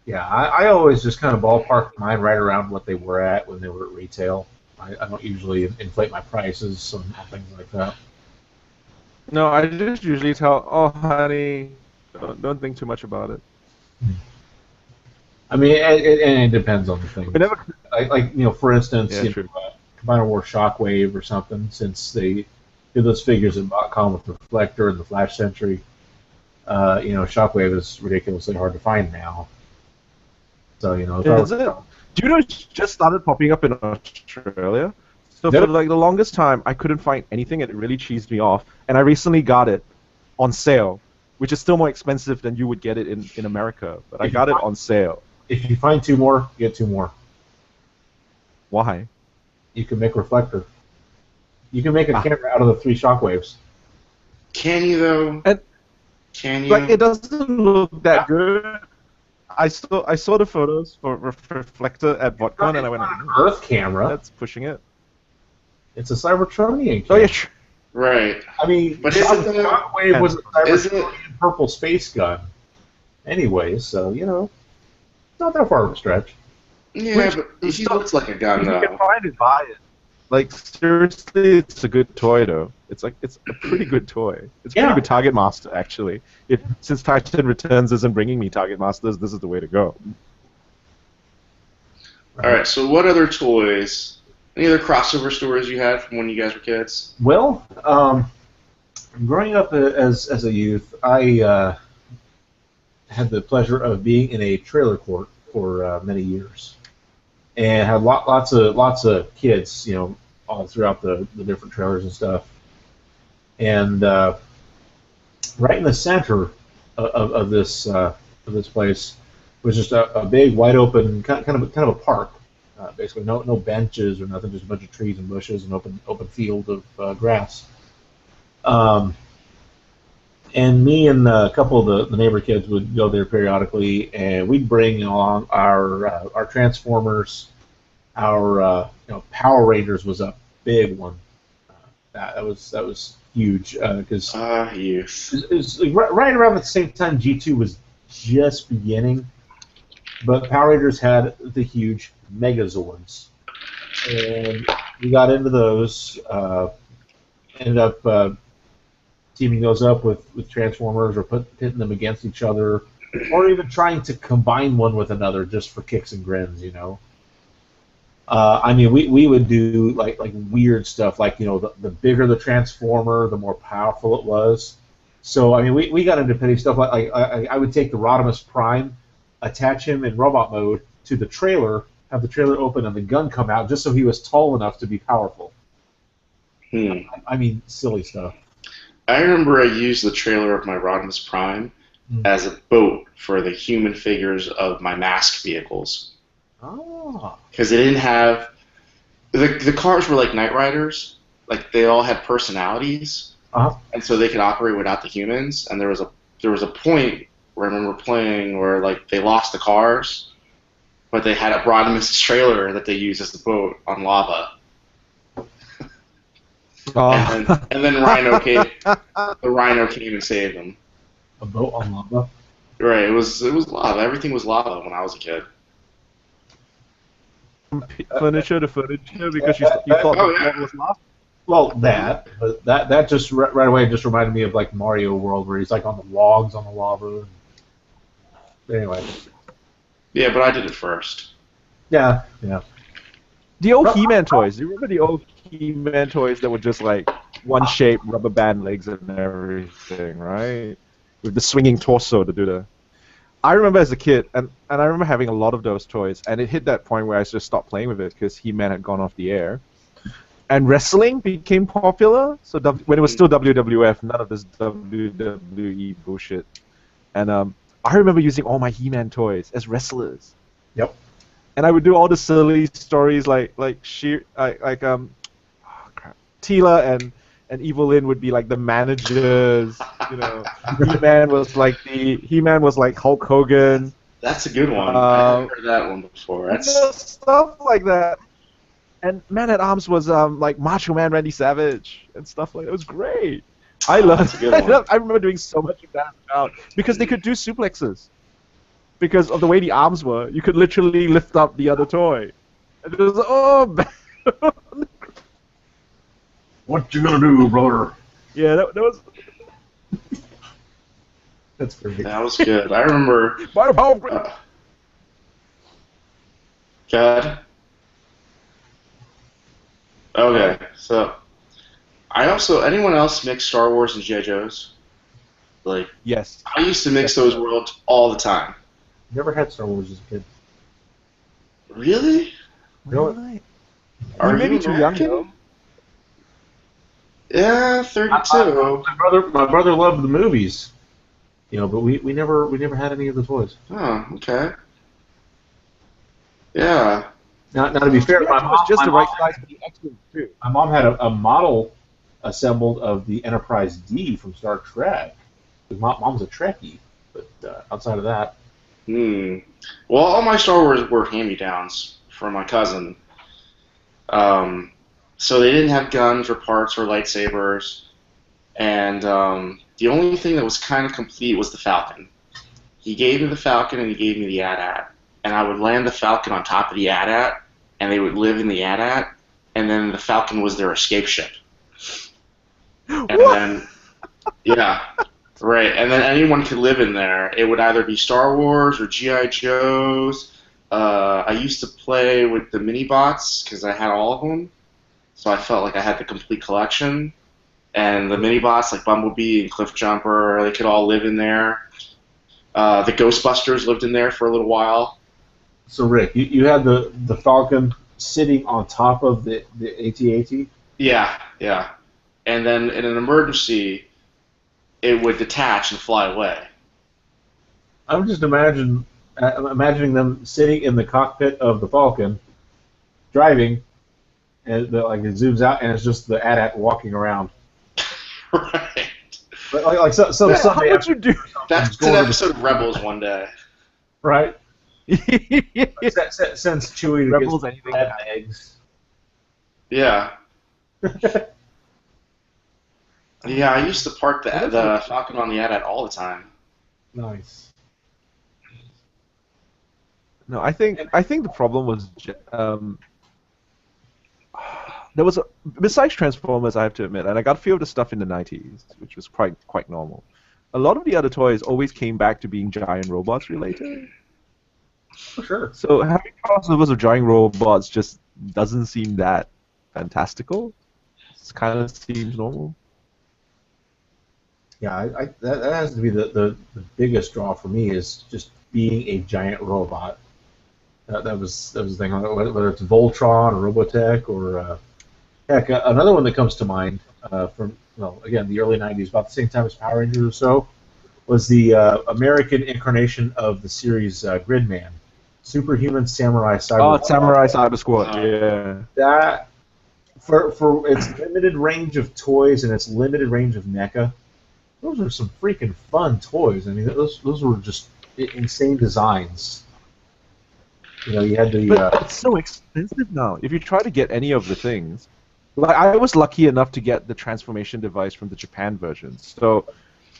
Yeah, I always just kind of ballpark mine right around what they were at when they were at retail. I don't usually inflate my prices on things like that. No, I just usually tell, "Oh, honey, don't think too much about it." I mean, it depends on the thing. Whenever, for instance, true. Combiner War Shockwave or something, since they did those figures in BotCon with the Reflector and the Flash Sentry, Shockwave is ridiculously hard to find now. So Is it? Do you know it just started popping up in Australia? So for like the longest time, I couldn't find anything, and it really cheesed me off. And I recently got it on sale, which is still more expensive than you would get it in America. But I got it on sale. If you find 2 more, get 2 more. Why? You can make reflector. You can make a camera out of the 3 shockwaves. Can you though? And can you? like, it doesn't look that good. I saw the photos for reflector at VotCon, and I went, Earth camera. That's pushing it. It's a Cybertronian camera. Oh yeah. Right. I mean, but Shockwave was a Cybertronian purple space gun. Anyways, so not that far of a stretch. Yeah, but he looks like a gun though. If you can find it, buy it. Like seriously, it's a good toy though. It's a pretty good toy. It's a pretty good Target Master actually. Since Titan Returns isn't bringing me Target Masters, this is the way to go. All right. So what other toys? Any other crossover stories you had from when you guys were kids? Well, growing up as a youth, I had the pleasure of being in a trailer court for many years, and had lots of kids, all throughout the different trailers and stuff. And right in the center of this place was just a big, wide open kind of a park. Basically, no benches or nothing, just a bunch of trees and bushes and open field of grass. And me and a couple of the neighbor kids would go there periodically, and we'd bring along our Transformers. Our Power Rangers was a big one. That was huge because it was right around the same time G2 was just beginning. But Power Rangers had the huge Megazords, and we got into those. Ended up teaming those up with Transformers, or pitting them against each other, or even trying to combine one with another just for kicks and grins, I mean, we would do like weird stuff, like the bigger the Transformer, the more powerful it was. So I mean, we got into petty stuff like I would take the Rodimus Prime, attach him in robot mode to the trailer, have the trailer open and the gun come out just so he was tall enough to be powerful. I mean, silly stuff. I remember I used the trailer of my Rodimus Prime as a boat for the human figures of my mask vehicles. Oh. Because they didn't have the cars were like Knight Riders, like they all had personalities, and so they could operate without the humans. And there was a point where I remember playing where like they lost the cars, but they had a Rodimus trailer that they used as the boat on lava. And then Rhino came. The Rhino came and saved them. A boat on lava. Right. It was lava. Everything was lava when I was a kid. Furniture to furniture because you thought the floor was lava. Well, but that just right away just reminded me of like Mario World, where he's like on the logs on the lava. Anyway. Yeah, but I did it first. Yeah. The old He-Man toys. Do you remember the old He-Man toys that were just like one shape, rubber band legs and everything, right? With the swinging torso to do the... I remember as a kid, and I remember having a lot of those toys, and it hit that point where I just stopped playing with it because He-Man had gone off the air. And wrestling became popular, so when it was still WWF, none of this WWE bullshit. And I remember using all my He-Man toys as wrestlers. Yep. And I would do all the silly stories like Tila and Evil Lyn would be like the managers, He-Man was like Hulk Hogan. That's a good one. I haven't heard that one before. Stuff like that. And Man at Arms was like Macho Man Randy Savage and stuff like that. It was great. I loved it. I remember doing so much of that because they could do suplexes. Because of the way the arms were, you could literally lift up the other toy. And it was what you gonna do, brother? Yeah, that was. That's pretty. That was good. I remember. God. Okay, so anyone else mix Star Wars and G.I. Joes? Like, Yes. I used to mix those worlds all the time. Never had Star Wars as a kid. Really? Really? Are You may you be too young, American? though. Yeah, 32. My brother loved the movies, but we never had any of the toys. Oh, okay. Yeah. Now to be fair, It was just the right size for the X-Men too. my mom had a model assembled of the Enterprise D from Star Trek. Mom's a Trekkie, but outside of that, Well, all my Star Wars were hand-me-downs from my cousin. So they didn't have guns or parts or lightsabers, and the only thing that was kind of complete was the Falcon. He gave me the Falcon and he gave me the AT-AT, and I would land the Falcon on top of the AT-AT, and they would live in the AT-AT, and then the Falcon was their escape ship. And then, yeah, right, and then anyone could live in there. It would either be Star Wars or G.I. Joes. I used to play with the mini-bots because I had all of them, so I felt like I had the complete collection. And the mini-bots like Bumblebee and Cliffjumper, they could all live in there. The Ghostbusters lived in there for a little while. So Rick, you had the Falcon sitting on top of the AT-AT? Yeah, yeah. And then in an emergency, it would detach and fly away. I would just imagining them sitting in the cockpit of the Falcon, driving, and it zooms out, and it's just the AT-AT walking around. Right. But so How would you do? That's an episode of Rebels one day. right? Sends Chewie to Rebels, get anything bad that- eggs. Yeah. Yeah, I used to park the Falcon on the AT-AT all the time. Nice. No, I think the problem was there was besides Transformers, I have to admit, and I got a few of the stuff in the 90s, which was quite normal. A lot of the other toys always came back to being giant robots related. For sure. So having crossovers of giant robots just doesn't seem that fantastical. It kind of seems normal. Yeah, that has to be the biggest draw for me is just being a giant robot. That was the thing. Whether it's Voltron or Robotech or heck, another one that comes to mind from again the early '90s, about the same time as Power Rangers or so, was the American incarnation of the series Gridman, Superhuman Samurai Cyber. Oh, Samurai Cyber Squad. Yeah. That for its limited range of toys and its limited range of NECA, those are some freaking fun toys. I mean, those were just insane designs. You had the. But it's so expensive now. If you try to get any of the things, like I was lucky enough to get the transformation device from the Japan version. So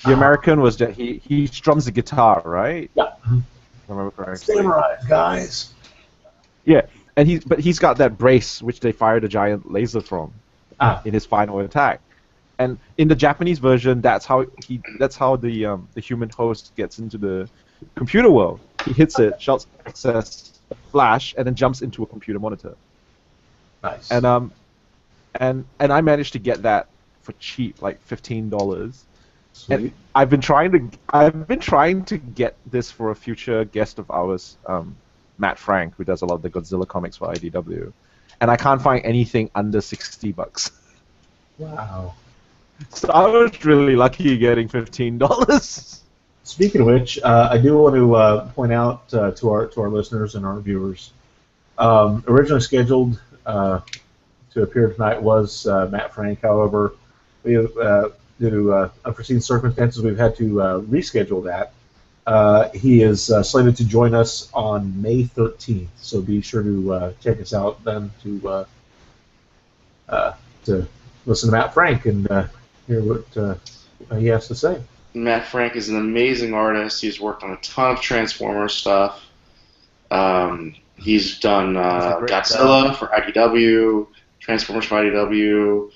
the American was that he strums the guitar, right? Yeah. If I remember correctly. Samurai guys. Yeah, and he's got that brace which they fired a giant laser from in his final attack. And in the Japanese version, that's how the human host gets into the computer world. He hits it, shouts access, flash, and then jumps into a computer monitor. Nice. And I managed to get that for cheap, like $15. And I've been trying to get this for a future guest of ours, Matt Frank, who does a lot of the Godzilla comics for IDW, and I can't find anything under $60. Wow. So I was really lucky getting $15. Speaking of which, I do want to point out to our listeners and our viewers, originally scheduled to appear tonight was Matt Frank. However, we have, due to unforeseen circumstances, we've had to reschedule that. He is slated to join us on May 13th, so be sure to check us out then to listen to Matt Frank and hear what he has to say. Matt Frank is an amazing artist. He's worked on a ton of Transformers stuff. He's done Godzilla for IDW, Transformers for IDW.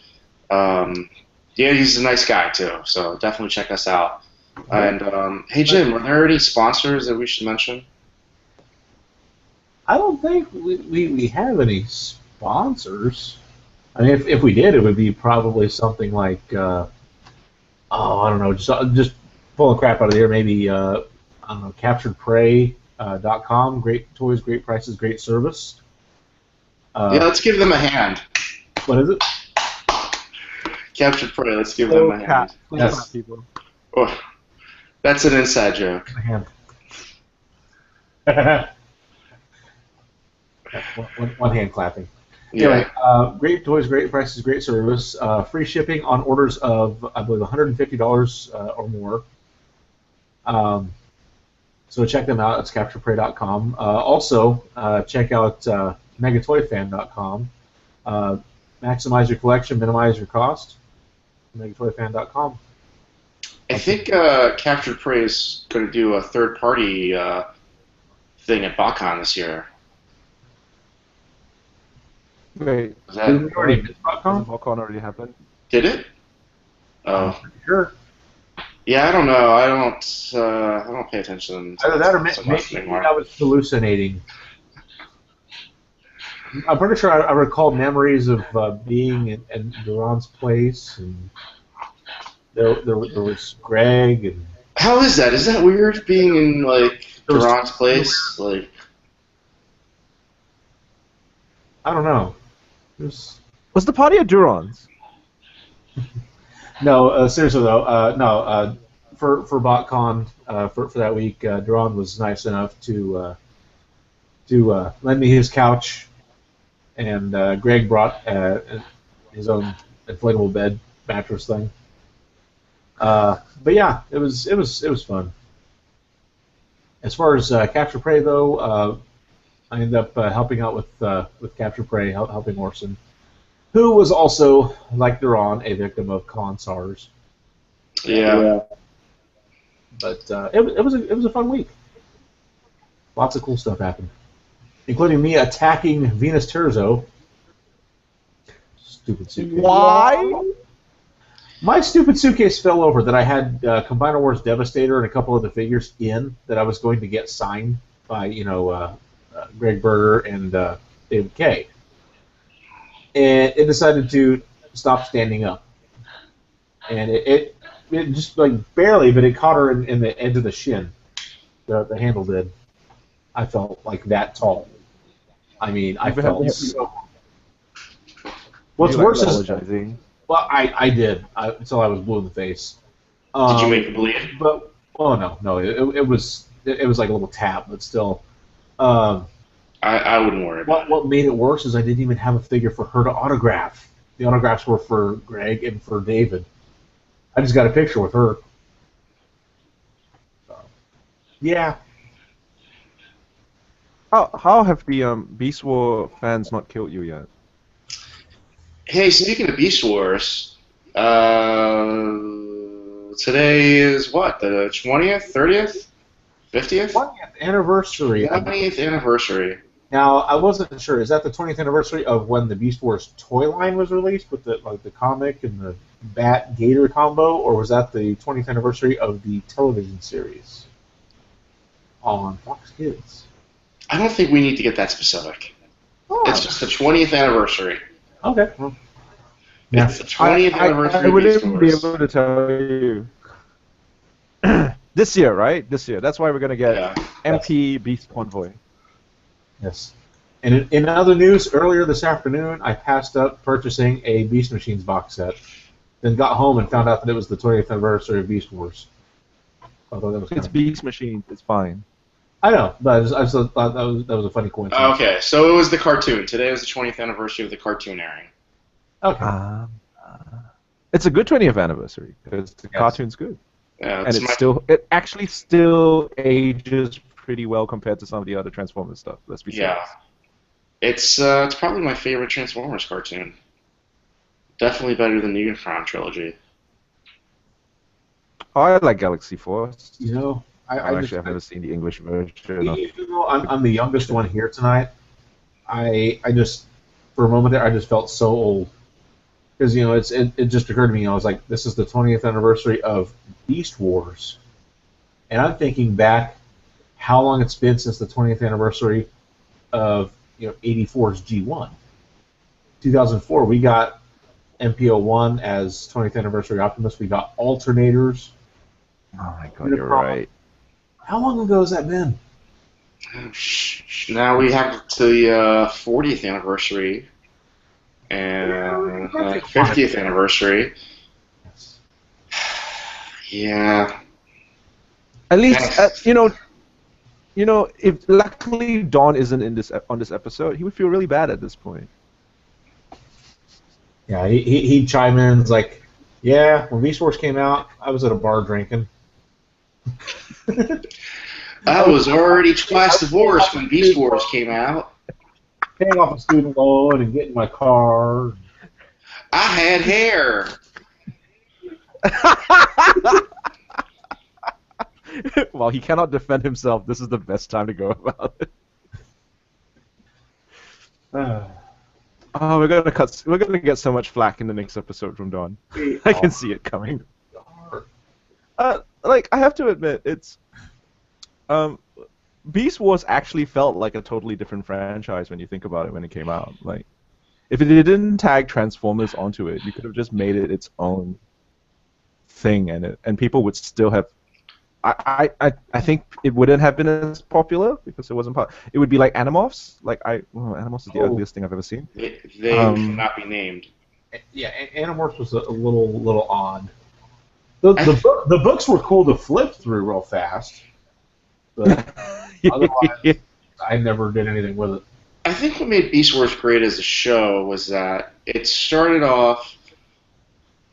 Yeah, he's a nice guy too, so definitely check us out. And hey Jim, are there any sponsors that we should mention? I don't think we have any sponsors. I mean, if we did, it would be probably something like I don't know, just pulling crap out of here, maybe CapturedPrey.com. Great toys, great prices, great service. Yeah, let's give them a hand. What is it? Captured Prey, let's give them a hand. Yes. People. Oh, that's an inside joke. A hand. one hand clapping. Yeah. Anyway, great toys, great prices, great service. Free shipping on orders of, I believe, $150 or more. So check them out. It's CapturePrey.com. Also, check out megatoyfan.com. Maximize your collection, minimize your cost. megatoyfan.com. I think Captured Prey is going to do a third-party thing at BotCon this year. Wait, Is that, Did we already miss doesn't BotCon? BotCon already happen? did it? Oh, Sure. yeah. I don't know. I don't pay attention. Either that or so much maybe anymore. I was hallucinating. I'm pretty sure I recall memories of being in Duran's place, and there was Greg, and How is that? Is that weird being in like There was- Duran's place? Like, I don't know. There's Was the party at Duron's? no, seriously though, no. For BotCon for that week, Duran was nice enough to lend me his couch, and Greg brought his own inflatable bed mattress thing. But yeah, it was fun. As far as Capture Prey though, I ended up helping out with Capture Prey, helping Orson, who was also, like Duran, a victim of con SARS. yeah. But it was a fun week. Lots of cool stuff happened, including me attacking Venus Terzo. Stupid suitcase. Why? My stupid suitcase fell over that I had Combiner Wars Devastator and a couple of the figures in that I was going to get signed by, Greg Berger and David Kay. And it decided to stop standing up. And it just, like, barely, but it caught her in the edge of the shin. The handle did. I felt like that tall. I mean, I felt so... What's worse is... apologizing? Well, I did until I was blue in the face. Did you make it bleed? But no, it was like a little tap, but still. I wouldn't worry about What made it worse is I didn't even have a figure for her to autograph. The autographs were for Greg and for David. I just got a picture with her. So, yeah. How have the Beast War fans not killed you yet? it. Hey, speaking of Beast Wars, today is what? The 20th, 30th, 50th? 20th anniversary. 20th anniversary. Now, I wasn't sure. Is that the 20th anniversary of when the Beast Wars toy line was released with the comic and the Bat Gator combo, or was that the 20th anniversary of the television series on Fox Kids? I don't think we need to get that specific. Oh, It's just the 20th anniversary. okay. Well, yeah. It's the 20th anniversary I of Beast wouldn't be Wars. able to tell you. This year, right? This year. That's why we're gonna get Yeah. MP Beast Convoy. Yes. And in other news, earlier this afternoon, I passed up purchasing a Beast Machines box set. Then got home and found out that it was the 20th anniversary of Beast Wars. I thought that was It's kinda... Beast Machine. It's fine. I know, but I just thought that was a funny coincidence. Okay, so it was the cartoon. Today was the 20th anniversary of the cartoon airing. Okay. It's a good 20th anniversary because the Yes. cartoon's good, Yeah, and it's it actually still ages pretty well compared to some of the other Transformers stuff. Let's be serious. It's probably my favorite Transformers cartoon. Definitely better than the Unicron trilogy. Oh, I like Galaxy Force. You know, I've never seen the English version. even though I'm the youngest one here tonight, I just, for a moment there, I just felt so old. Because, it just occurred to me, I was like, this is the 20th anniversary of Beast Wars. And I'm thinking back how long it's been since the 20th anniversary of, 84's G1. 2004, we got MPO1 as 20th anniversary Optimus. We got alternators. Oh my god, you're right. How long ago has that been? Now we have the 40th anniversary and 50th anniversary. Yes. Yeah. At least, if luckily Don isn't on this episode, he would feel really bad at this point. Yeah, he'd chime in. It's like, yeah, when Beast Wars came out, I was at a bar drinking. I was already twice divorced when Beast Wars came out. Paying off a student loan and getting my car. I had hair. While he cannot defend himself, this is the best time to go about it. Oh, we're gonna get so much flack in the next episode from Don. I can see it coming. Like, I have to admit, it's Beast Wars actually felt like a totally different franchise when you think about it when it came out. Like, if it didn't tag Transformers onto it, you could have just made it its own thing, and people would still have. I think it wouldn't have been as popular because it wasn't part. It would be like Animorphs. Animorphs is the ugliest thing I've ever seen. They cannot be named. Yeah, Animorphs was a little odd. The books were cool to flip through real fast, but otherwise, I never did anything with it. I think what made Beast Wars great as a show was that it started off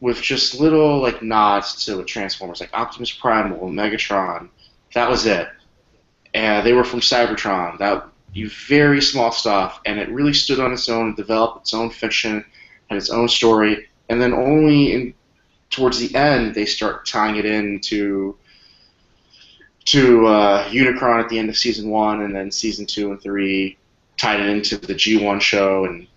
with just little like nods to Transformers, like Optimus Primal, Megatron. That was it. And they were from Cybertron. Very small stuff, and it really stood on its own, developed its own fiction, and its own story. And then only towards the end they start tying it into Unicron at the end of season 1, and then season 2 and 3 tied it into the G1 show, and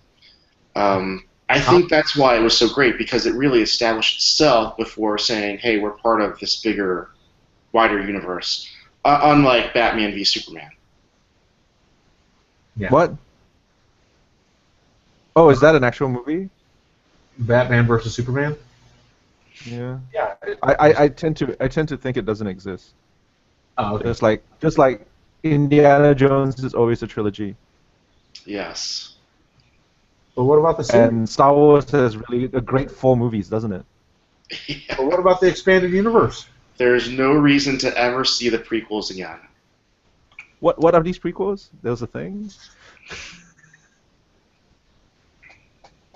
I think that's why it was so great, because it really established itself before saying, hey, we're part of this bigger, wider universe, unlike Batman v Superman. Yeah. What? Oh, is that an actual movie? Batman versus Superman? Yeah. Yeah. I tend to think it doesn't exist. Oh, okay. Just like Indiana Jones is always a trilogy. Yes. But what about the series? And Star Wars has really a great 4 movies, doesn't it? Yeah. But what about the expanded universe? There's no reason to ever see the prequels again. What are these prequels? There's a thing.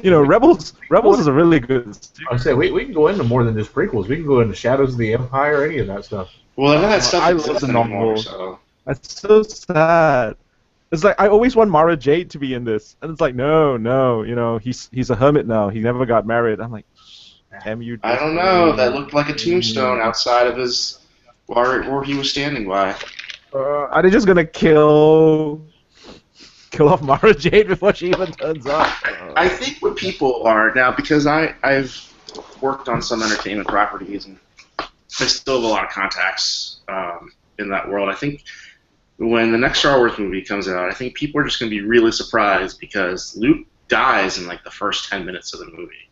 Rebels is a really good series. I say we can go into more than just prequels. We can go into Shadows of the Empire, any of that stuff. Well, none of that stuff I love exists the anymore, novel. so. That's so sad. It's like I always want Mara Jade to be in this, and it's like no, he's a hermit now. He never got married. I'm like, damn you. I don't know. That looked like a tombstone outside of his where he was standing by. Are they just gonna kill off Mara Jade before she even turns up? I think what people are now, because I've worked on some entertainment properties and I still have a lot of contacts in that world. I think when the next Star Wars movie comes out, I think people are just going to be really surprised because Luke dies in like the first 10 minutes of the movie.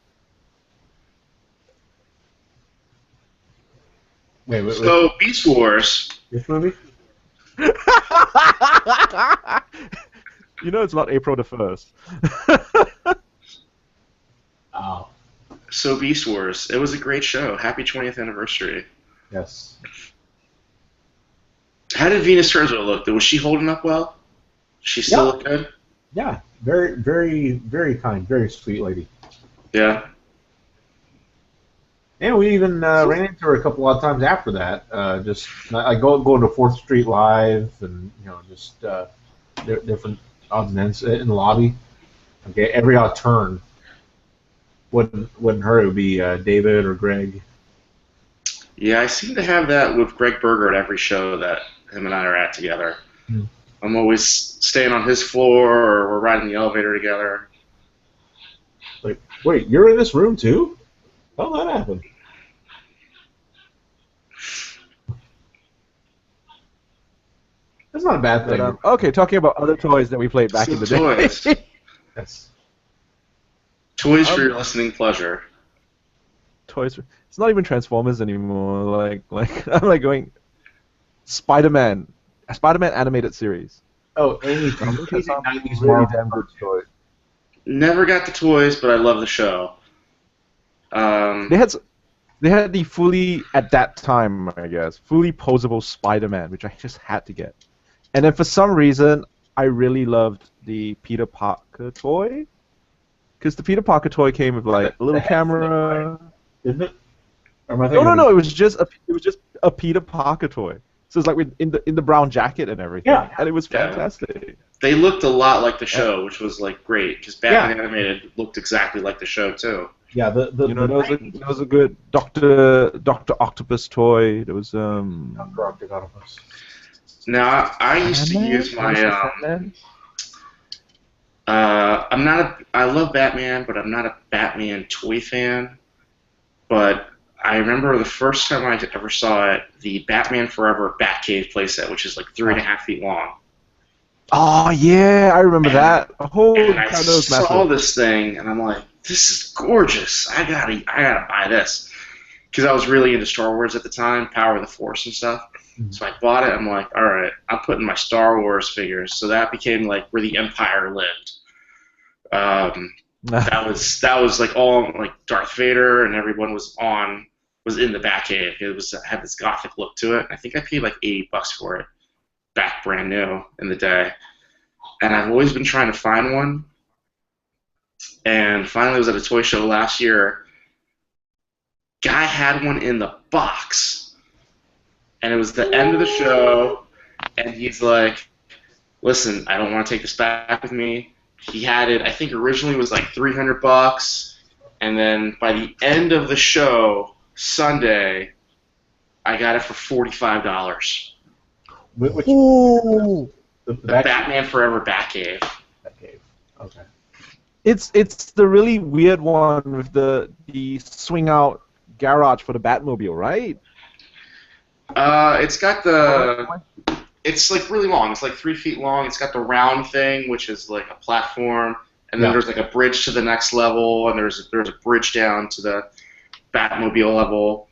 Wait. So Beast Wars. This movie? It's not April the 1st. Oh. So Beast Wars. It was a great show. Happy 20th anniversary. Yes. How did Venus Turzo look? Was she holding up well? She still look good? Yeah. Very, very, very kind, very sweet lady. Yeah. And we even ran into her a couple of times after that. I go to 4th Street Live, and just different odds and ends in the lobby. Okay, every odd turn. Wouldn't her, it would be David or Greg. Yeah, I seem to have that with Greg Berger at every show that him and I are at together. Hmm. I'm always staying on his floor, or we're riding the elevator together. Like, wait, you're in this room too? How'd that happen? That's not a bad thing. Okay, talking about other toys that we played back in the Toys. day. Yes. Toys for your listening pleasure. toys. It's not even Transformers anymore. Like I'm like going Spider-Man animated series. Oh, anything. That's Anything some 90s really Marvel. damn good toy. Never got the toys, but I love the show. They had the fully, at that time, I guess, fully posable Spider-Man, which I just had to get. And then for some reason, I really loved the Peter Parker toy. Because the Peter Parker toy came with like a little camera. Isn't it? Or am I thinking No. It was just a Peter Parker toy. So it's like in the brown jacket and everything. Yeah. And it was Yeah. fantastic. They looked a lot like the show, which was like great because Batman Animated looked exactly like the show too. Yeah, There was a good Doctor Octopus toy. There was Dr. Octopus. Now I used to use my I love Batman, but I'm not a Batman toy fan. But I remember the first time I ever saw it, the Batman Forever Batcave playset, which is like 3.5 feet long. Oh yeah, I remember that. And I saw this thing, and I'm like, this is gorgeous. I gotta buy this. Because I was really into Star Wars at the time, Power of the Force and stuff. So I bought it. I'm like, all right, I'm putting my Star Wars figures. So that became like where the Empire lived. That was like all like Darth Vader, and everyone was in the Batcave. It had this gothic look to it. I think I paid like $80 for it, back brand new in the day. And I've always been trying to find one. And finally, I was at a toy show last year. Guy had one in the box, and it was the end of the show. And he's like, "Listen, I don't want to take this back with me." He had it. I think originally it was like $300, and then by the end of the show, Sunday, I got it for $45. Which? Ooh. The Batman Forever Batcave. Batcave. Okay. It's the really weird one with the swing out garage for the Batmobile, right? It's got it's like really long. It's like 3 feet long. It's got the round thing, which is like a platform, and then there's like a bridge to the next level, and there's a bridge down to the Batmobile level.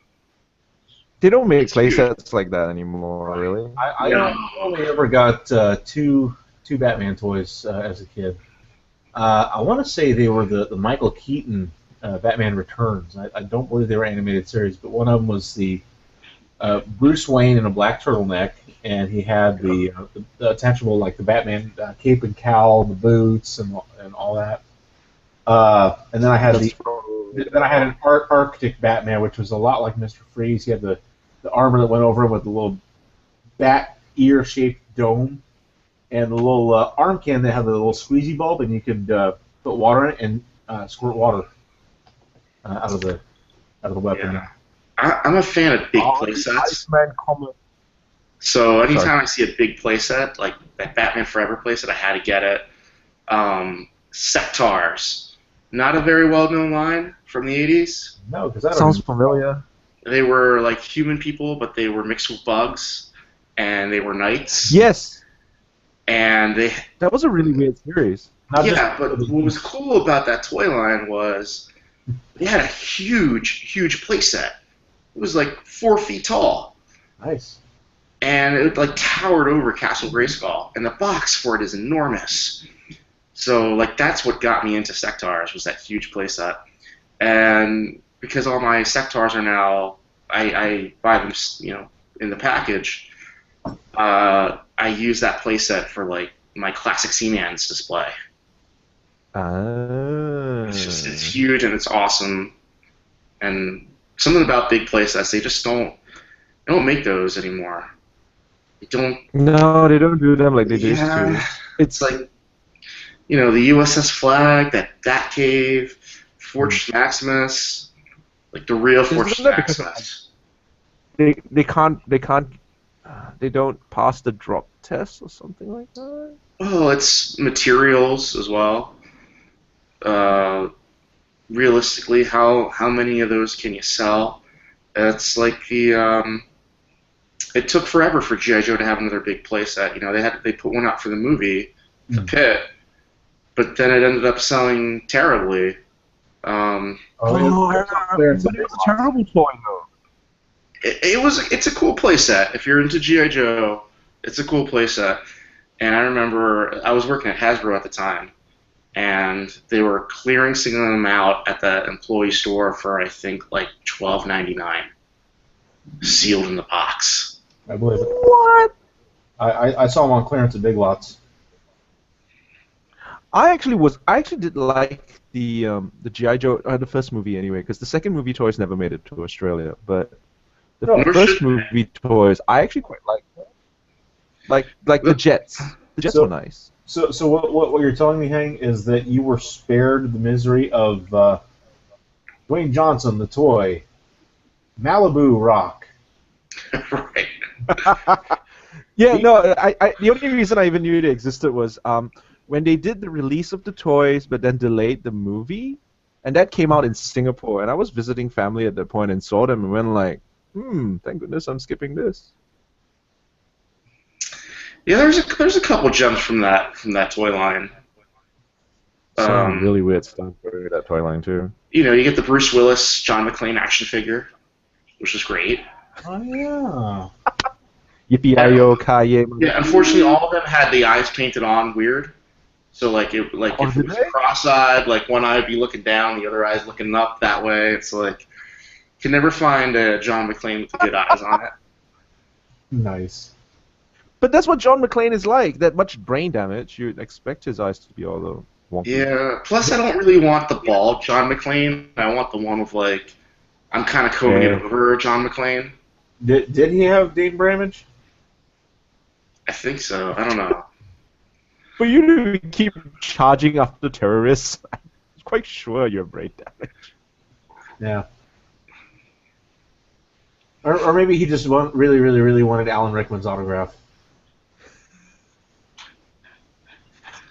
They don't make playsets like that anymore, really. I only ever got two Batman toys as a kid. I want to say they were the Michael Keaton Batman Returns. I don't believe they were animated series, but one of them was the Bruce Wayne in a black turtleneck, and he had the attachable, like the Batman cape and cowl, the boots, and all that. And then I had an Arctic Batman, which was a lot like Mr. Freeze. He had the armor that went over him with the little bat ear-shaped dome, and the little arm can that had the little squeezy bulb, and you could put water in it and squirt water out of the weapon. Yeah. I'm a fan of big playsets. So anytime I see a big playset, like that Batman Forever playset, I had to get it. Sectars, not a very well-known line from the 80s. No, because that sounds familiar. They were like human people, but they were mixed with bugs, and they were knights. Yes. And that was a really weird series. But what was cool about that toy line was they had a huge playset. It was like 4 feet tall. Nice. And it like towered over Castle Grayskull, and the box for it is enormous. So like that's what got me into Sectars, was that huge playset. And because all my Sectars are now, I buy them, in the package. I use that playset for like my classic Seaman's display. It's huge and it's awesome. And something about big playsets, they just don't make those anymore. No, they don't do them like they used to. It's like, the USS Flag, that cave, Fortress Maximus, like the real Fortress Maximus. They don't pass the drop test or something like that? Oh, it's materials as well. Realistically, how many of those can you sell? It's like it took forever for G.I. Joe to have another big playset. They put one out for the movie, The Pit, but then it ended up selling terribly. Oh, I remember. But it was a terrible toy, though. It's a cool playset. If you're into G.I. Joe, it's a cool playset. And I remember I was working at Hasbro at the time, and they were clearancing them out at the employee store for I think like $12.99, sealed in the box. I believe it. What? I saw them on clearance at Big Lots. I actually did like the G.I. Joe, the first movie anyway, because the second movie toys never made it to Australia. But the No, first movie toys, I actually quite liked. Like the Jets. The Jets were nice. So what you're telling me, Hang, is that you were spared the misery of Dwayne Johnson, the toy, Malibu Rock. Right. Yeah, no, I the only reason I even knew it existed was when they did the release of the toys, but then delayed the movie, and that came out in Singapore, and I was visiting family at that point and saw them and went like, thank goodness I'm skipping this. Yeah, there's a couple gems from that toy line. Some really weird stuff for that toy line too. You know, you get the Bruce Willis, John McClane action figure, which is great. Oh yeah. Yippee-yi-yo, Kaye. Yeah, unfortunately, all of them had the eyes painted on weird. So if it was cross-eyed, like one eye would be looking down, the other eye's looking up that way. It's like you can never find a John McClane with the good eyes on it. Nice. But that's what John McClane is like. That much brain damage, you'd expect his eyes to be all wonky. Yeah. Plus, I don't really want the bald John McClane. I want the one with I'm kind of combing it over John McClane. Did he have Dane Bramage? I think so. I don't know. But you keep charging after terrorists. I'm quite sure you're brain damage. Yeah. Or maybe he just really, really, really wanted Alan Rickman's autograph.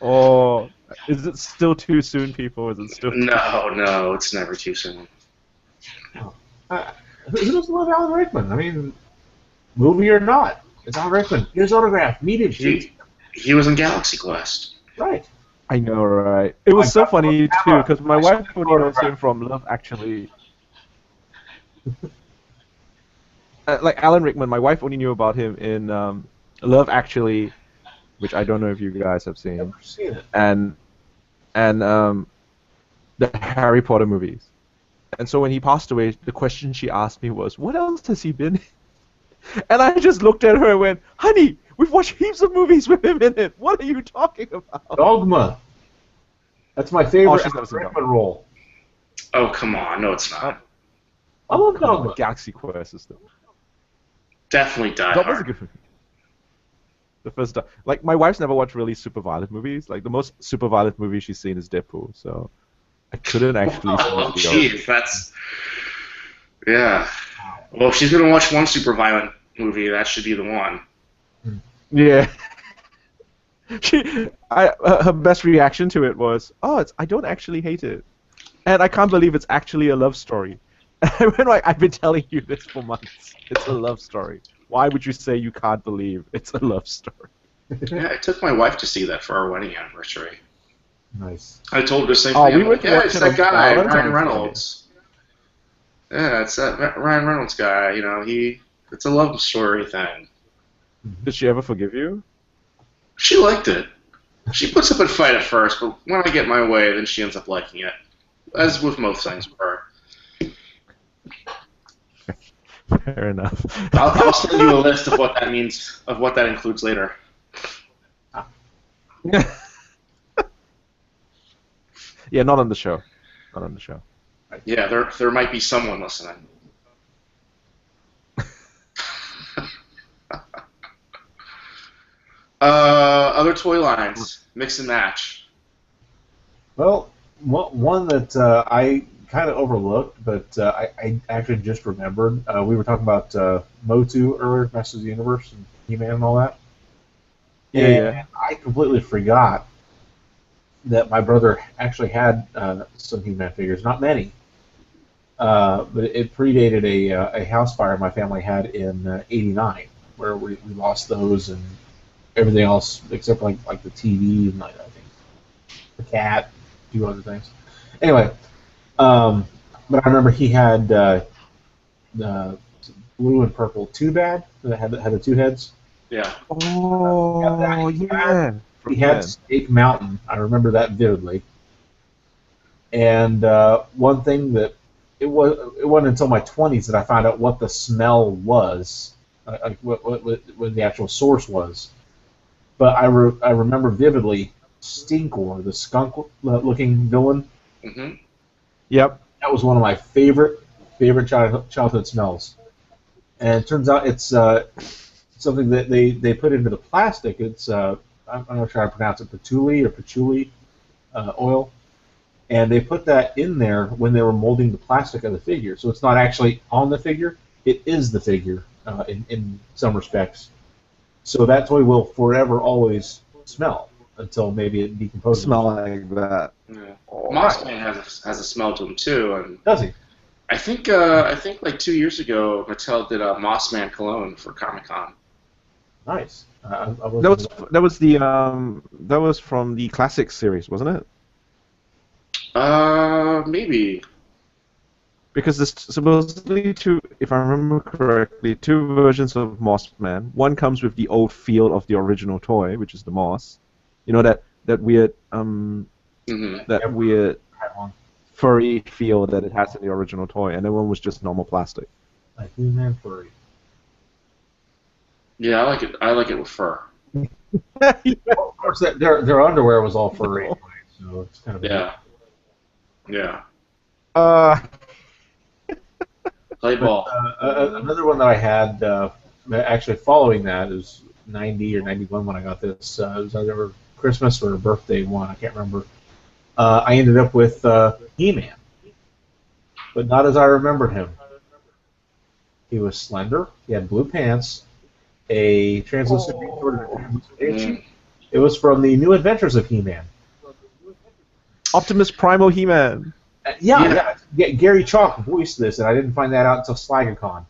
Oh, is it still too soon, people? Is it still? No, it's never too soon. Who doesn't love Alan Rickman? I mean, movie or not, it's Alan Rickman. Here's autograph. Meet it, dude. He was in Galaxy Quest. Right. I know, right? It was so funny too, because my wife only knows him from Love Actually. Like Alan Rickman, my wife only knew about him in Love Actually, which I don't know if you guys have seen. Never seen it. And the Harry Potter movies. And so when he passed away, the question she asked me was, "What else has he been in?" And I just looked at her and went, "Honey, we've watched heaps of movies with him in it. What are you talking about?" Dogma. That's my favorite she's never seen Rickman role. Oh, come on. No, it's not. I love Dogma. Galaxy Quest is Definitely Die That was a Hard. good movie. The first, like, my wife's never watched really super violent movies. Like, the most super violent movie she's seen is Deadpool, so I couldn't actually see Oh, the jeez, that's... Yeah. Well, if she's going to watch one super violent movie, that should be the one. Yeah. Her best reaction to it was, "Oh, I don't actually hate it, and I can't believe it's actually a love story." And I went like, "I've been telling you this for months. It's a love story. Why would you say you can't believe it's a love story?" Yeah, I took my wife to see that for our wedding anniversary. Nice. I told her the same Oh, thing. we I'm went like, to yeah, watch it's it that on guy, Valentine's Ryan Day. Reynolds. Yeah, it's that Ryan Reynolds guy. You know, it's a love story thing. Did she ever forgive you? She liked it. She puts up a fight at first, but when I get my way, then she ends up liking it. As with most things with her. Fair enough. I'll send you a list of what that means, of what that includes later. Yeah, not on the show. Not on the show. Yeah, there might be someone listening. Other toy lines, mix and match. Well, one that I kind of overlooked, but I actually just remembered. We were talking about Motu earlier, Masters of the Universe and He-Man and all that. Yeah, and yeah. I completely forgot that my brother actually had some He-Man figures. Not many, but it predated a house fire my family had in '89, where we lost those and everything else except for like the TV and I think the cat, a few other things. Anyway, But I remember he had the blue and purple Too Bad that had the two heads. Yeah. Oh, yeah. He had Snake Mountain. I remember that vividly. And one thing that it wasn't until my 20s that I found out what the smell was, what the actual source was. But I remember vividly Stinkor, the skunk-looking villain. Mm-hmm. Yep. That was one of my favorite childhood smells. And it turns out it's something that they put into the plastic. It's I'm not sure how to pronounce it, patchouli oil. And they put that in there when they were molding the plastic of the figure. So it's not actually on the figure; it is the figure in some respects. So that toy will forever always smell until maybe it decomposes. Smell like that. Yeah. Mossman has a smell to him too, and Does he? I think like 2 years ago, Mattel did a Mossman cologne for Comic-Con. Nice. That was from the classic series, wasn't it? Maybe. Because there's supposedly two, if I remember correctly, two versions of Mossman. One comes with the old feel of the original toy, which is the Moss. You know that weird weird furry feel that it has in the original toy, and then one was just normal plastic. A He-Man furry. Yeah, I like it with fur. Well, of course, their underwear was all furry, anyway, so it's kind of Yeah. Play But, ball. another one that I had, actually following that, is 90 or 91 when I got this. It was either Christmas or a birthday one, I can't remember. I ended up with He-Man, but not as I remembered him. He was slender, he had blue pants, a translucent sheet. It was from the New Adventures of He-Man. Optimus Primal He-Man. Yeah. Gary Chalk voiced this, and I didn't find that out until SligaCon.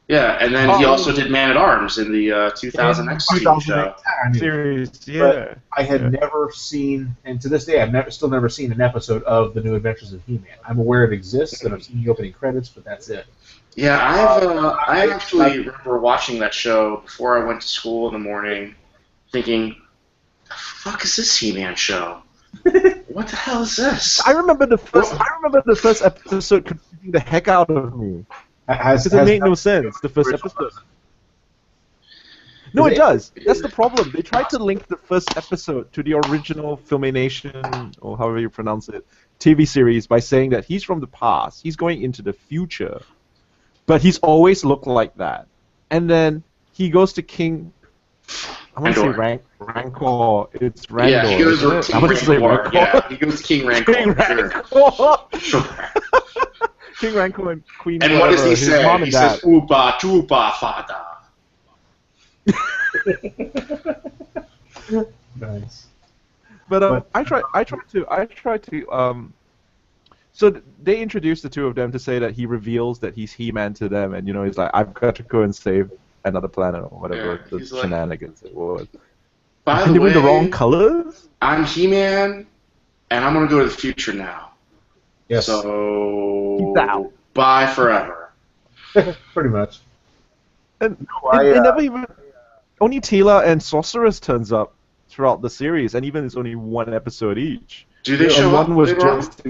Yeah, and then he also did Man at Arms in the 2000 X show. Series. Yeah. But I had never seen, and to this day, I've still never seen an episode of the New Adventures of He-Man. I'm aware it exists, and I've seen the opening credits, but that's it. Yeah, I actually remember watching that show before I went to school in the morning, thinking, "The fuck is this He-Man show? What the hell is this?" I remember the first episode confusing the heck out of me. Because Because it made no sense, the first episode. No, it does. That's the problem. They tried to link the first episode to the original Filmation, or however you pronounce it, TV series by saying that he's from the past, he's going into the future, but he's always looked like that. And then he goes to King... I want to say Rancor. It's Randor. Yeah, he goes to King Rancor. Yeah, he goes to King Rancor. King Rancor. King Rancor and Queen. And what does he say? He says, "Uba tuba fada." Nice. But I tried to. So they introduced the two of them to say that he reveals that he's He-Man to them, and he's like, "I've got to go and save another planet or whatever the shenanigans it was." By and the they were way, the wrong colors. I'm He-Man, and I'm gonna go to the future now. Yes. So Peace out. Bye forever. Pretty much. And it never even. Only Tila and Sorceress turns up throughout the series, and even it's only one episode each. Do they show up? One was just.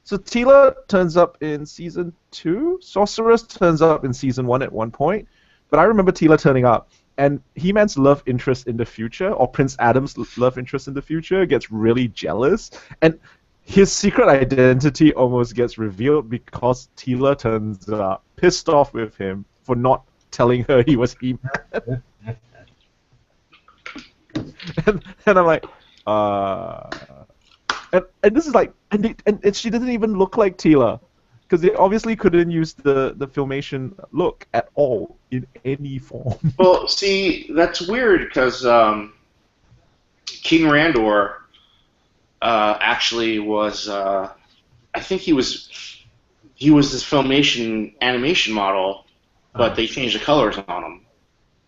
So Tila turns up in season 2. Sorceress turns up in season 1 at one point. But I remember Tila turning up, and He-Man's love interest in the future, or Prince Adam's love interest in the future, gets really jealous, and his secret identity almost gets revealed because Tila turns up pissed off with him for not telling her he was He-Man. and I'm like, And this is like, and she doesn't even look like Tila, because they obviously couldn't use the Filmation look at all in any form. Well, see, that's weird because King Randor actually was, I think he was this Filmation animation model, but they changed the colors on him.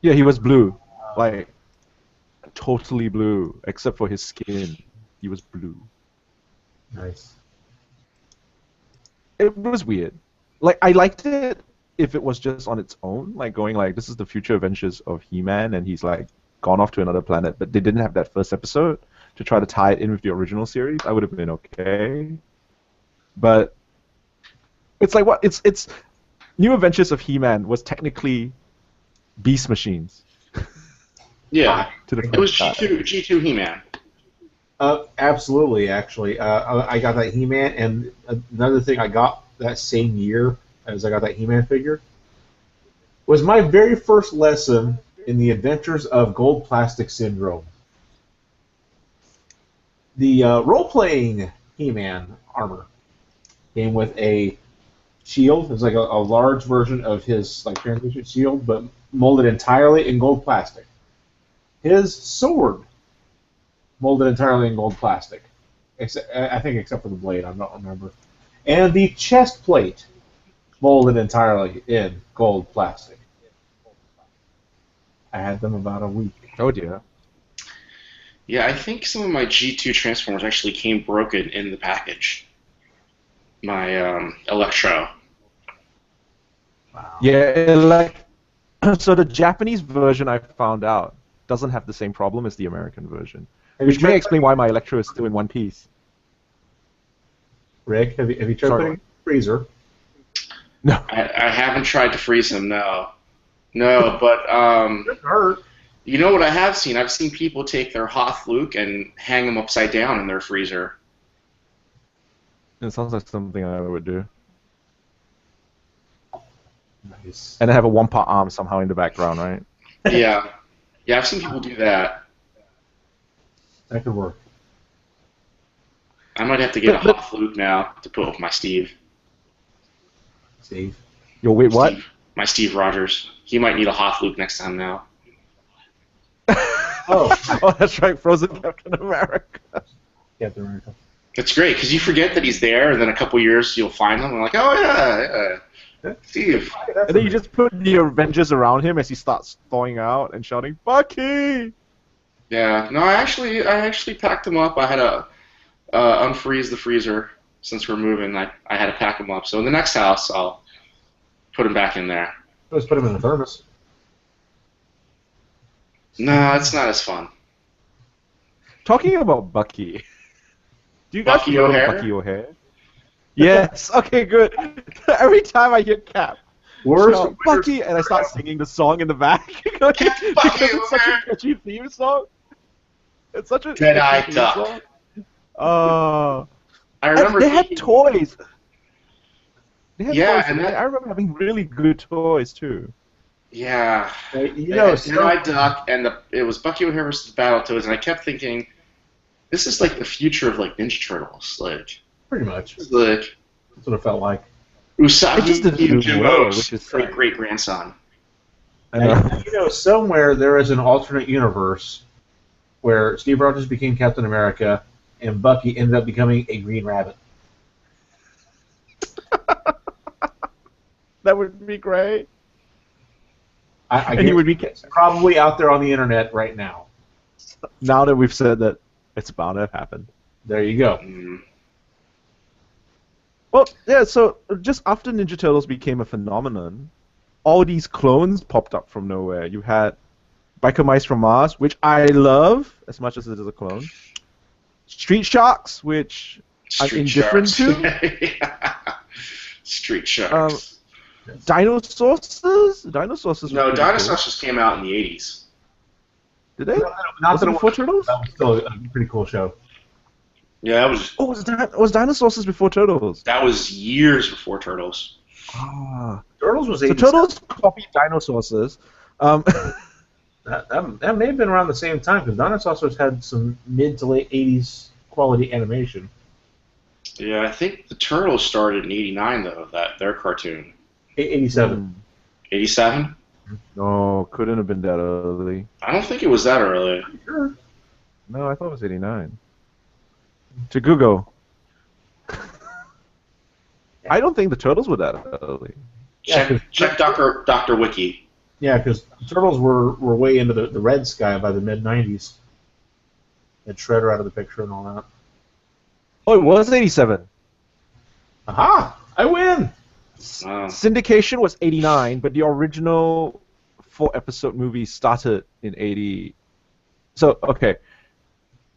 Yeah, he was blue, like totally blue, except for his skin. He was blue. Nice. It was weird. Like, I liked it if it was just on its own, like going like, this is the future adventures of He-Man, and he's like gone off to another planet, but they didn't have that first episode to try to tie it in with the original series. I would have been okay. But it's like what? It's New Adventures of He-Man was technically Beast Machines. Yeah, To the it was first time. G2 He-Man. Absolutely, actually. I got that He-Man, and another thing I got that same year as I got that He-Man figure was my very first lesson in the adventures of Gold Plastic Syndrome. The role-playing He-Man armor came with a shield. It was like a large version of his like translucent shield, but molded entirely in gold plastic. His sword molded entirely in gold plastic. I think except for the blade, I don't remember. And the chest plate molded entirely in gold plastic. I had them about a week. Oh dear. Yeah, I think some of my G2 Transformers actually came broken in the package. My Electro. Wow. Yeah, like so the Japanese version I found out doesn't have the same problem as the American version, which may explain why my Electro is still in one piece. Rick, have you tried Sorry, putting it in the freezer? No. I haven't tried to freeze him, no. No, but It hurt. you know what I have seen? I've seen people take their Hoth Luke and hang him upside down in their freezer. It sounds like something I would do. Nice. And I have a one-part arm somehow in the background, right? Yeah. Yeah, I've seen people do that. That could work. I might have to get a Hoth Luke now to put with my Steve. Steve. Yo, wait, what? My Steve Rogers. He might need a Hoth Luke next time now. Oh, Oh, that's right, Frozen Captain America. Captain America. It's great because you forget that he's there, and then a couple years you'll find him and like, oh yeah, Steve. And then you just put the Avengers around him as he starts thawing out and shouting, Bucky! Yeah. No, I actually packed him up. I had to unfreeze the freezer since we're moving. I had to pack him up. So in the next house, I'll put him back in there. Let's put him in the thermos. No, it's not as fun. Talking about Bucky, do you guys Bucky remember O'Hare? Bucky O'Hare? Yes, okay, good. Every time I hear Cap, Worst shout, Bucky, and I start singing the song in the back because it's such a catchy theme song. It's such a Dead-Eye catchy theme Duck. song. I remember They had toys. They had Yeah, toys, and I remember having really good toys too. Yeah. You know, Dead-Eye Duck, and it was Bucky O'Hare versus Battletoads, and I kept thinking, this is like the future of like Ninja Turtles. Like, pretty much. it's like That's what it felt like. Usagi It just didn't do well, which is sad. great grandson. And, you know, somewhere there is an alternate universe where Steve Rogers became Captain America and Bucky ended up becoming a Green Rabbit. That would be great. I And he would be it's probably out there on the internet right now. now that we've said that it's bound to have happened. There you go. Mm. Well, yeah, so just after Ninja Turtles became a phenomenon, all these clones popped up from nowhere. You had Biker Mice from Mars, which I love as much as it is a clone. Street Sharks, which I'm indifferent to. Street Sharks. Dinosaurs? Dinosaurs was No, pretty Dinosaurs cool. just came out in the 80s. Did they? Not Was that it it before was, Turtles? that was still a pretty cool show. Yeah, Was Dinosaurs before Turtles? that was years before Turtles. Ah. Turtles was So 87. Turtles copied Dinosaurs. That may have been around the same time because Dinosaurs had some mid to late 80s quality animation. Yeah, I think the Turtles started in '89 though. Their cartoon. 87. 87? No, couldn't have been that early. I don't think it was that early. Sure. No, I thought it was 89. To Google. I don't think the Turtles were that early. Yeah, Check Dr. Wiki. Yeah, because Turtles were way into the red sky by the mid 90s. Had Shredder out of the picture and all that. Oh, it was 87. Aha! I win! Syndication was 89, but the original 4-episode movie started in 80. So, okay.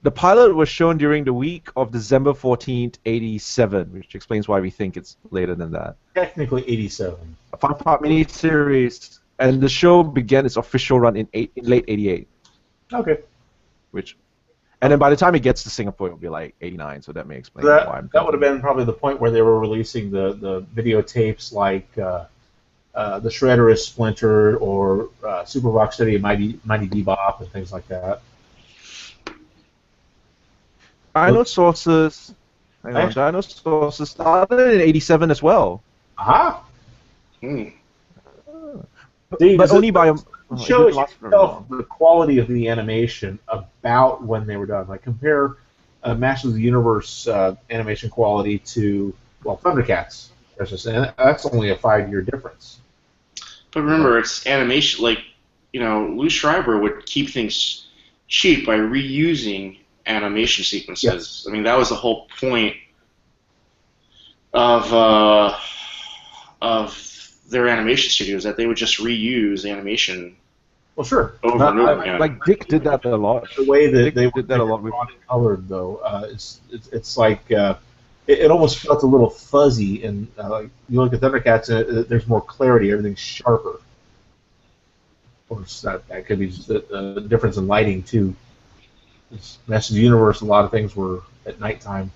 The pilot was shown during the week of December 14th, 87, which explains why we think it's later than that. Technically 87. A 5-part miniseries, and the show began its official run in late 88. Okay. And then by the time it gets to Singapore, it'll be like 89, so that may explain why I'm that would have been probably the point where they were releasing the videotapes like The Shredder is Splinter or Super Rocksteady and Mighty Bebop and things like that. Dino Sources started in 87 as well. Aha! Hmm. But only by a... Show itself the quality of the animation about when they were done. Like compare Masters of the Universe animation quality to Thundercats. That's only a 5-year difference. But remember, it's animation. Like Lou Schreiber would keep things cheap by reusing animation sequences. Yes. I mean, that was the whole point of their animation studios, that they would just reuse animation. Well, sure. Over and over again. Like Dick did that a lot. The way that they did that a lot with colored, though, it's like it almost felt a little fuzzy. And you look at Thundercats, there's more clarity. Everything's sharper. Of course, that could be just the difference in lighting too. Masters of the Universe, a lot of things were at nighttime.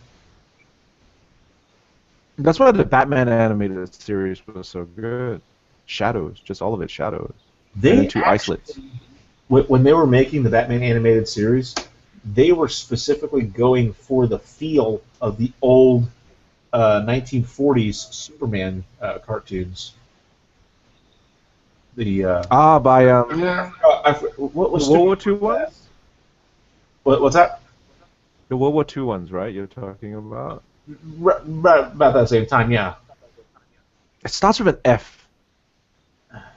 That's why the Batman animated series was so good. Shadows, just all of it shadows. They two islets. When they were making the Batman animated series, they were specifically going for the feel of the old 1940s Superman cartoons. The what was the World War II ones? What's that? The World War II ones, right? You're talking about? About that same time, yeah. It starts with an F.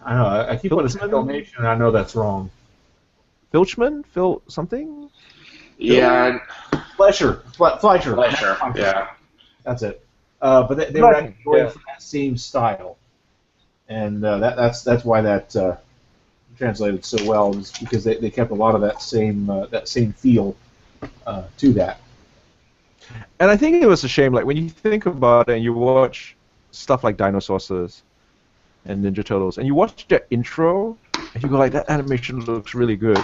I know. I keep putting exclamation, and I know that's wrong. Filchman? Phil something? Yeah. Fleischer. Fleischer. Yeah. That's it. But they were actually going for that same style, and that's why that translated so well, is because they kept a lot of that same feel to that. And I think it was a shame, like when you think about it and you watch stuff like Dino Sources and Ninja Turtles, and you watch their intro, and you go like, that animation looks really good.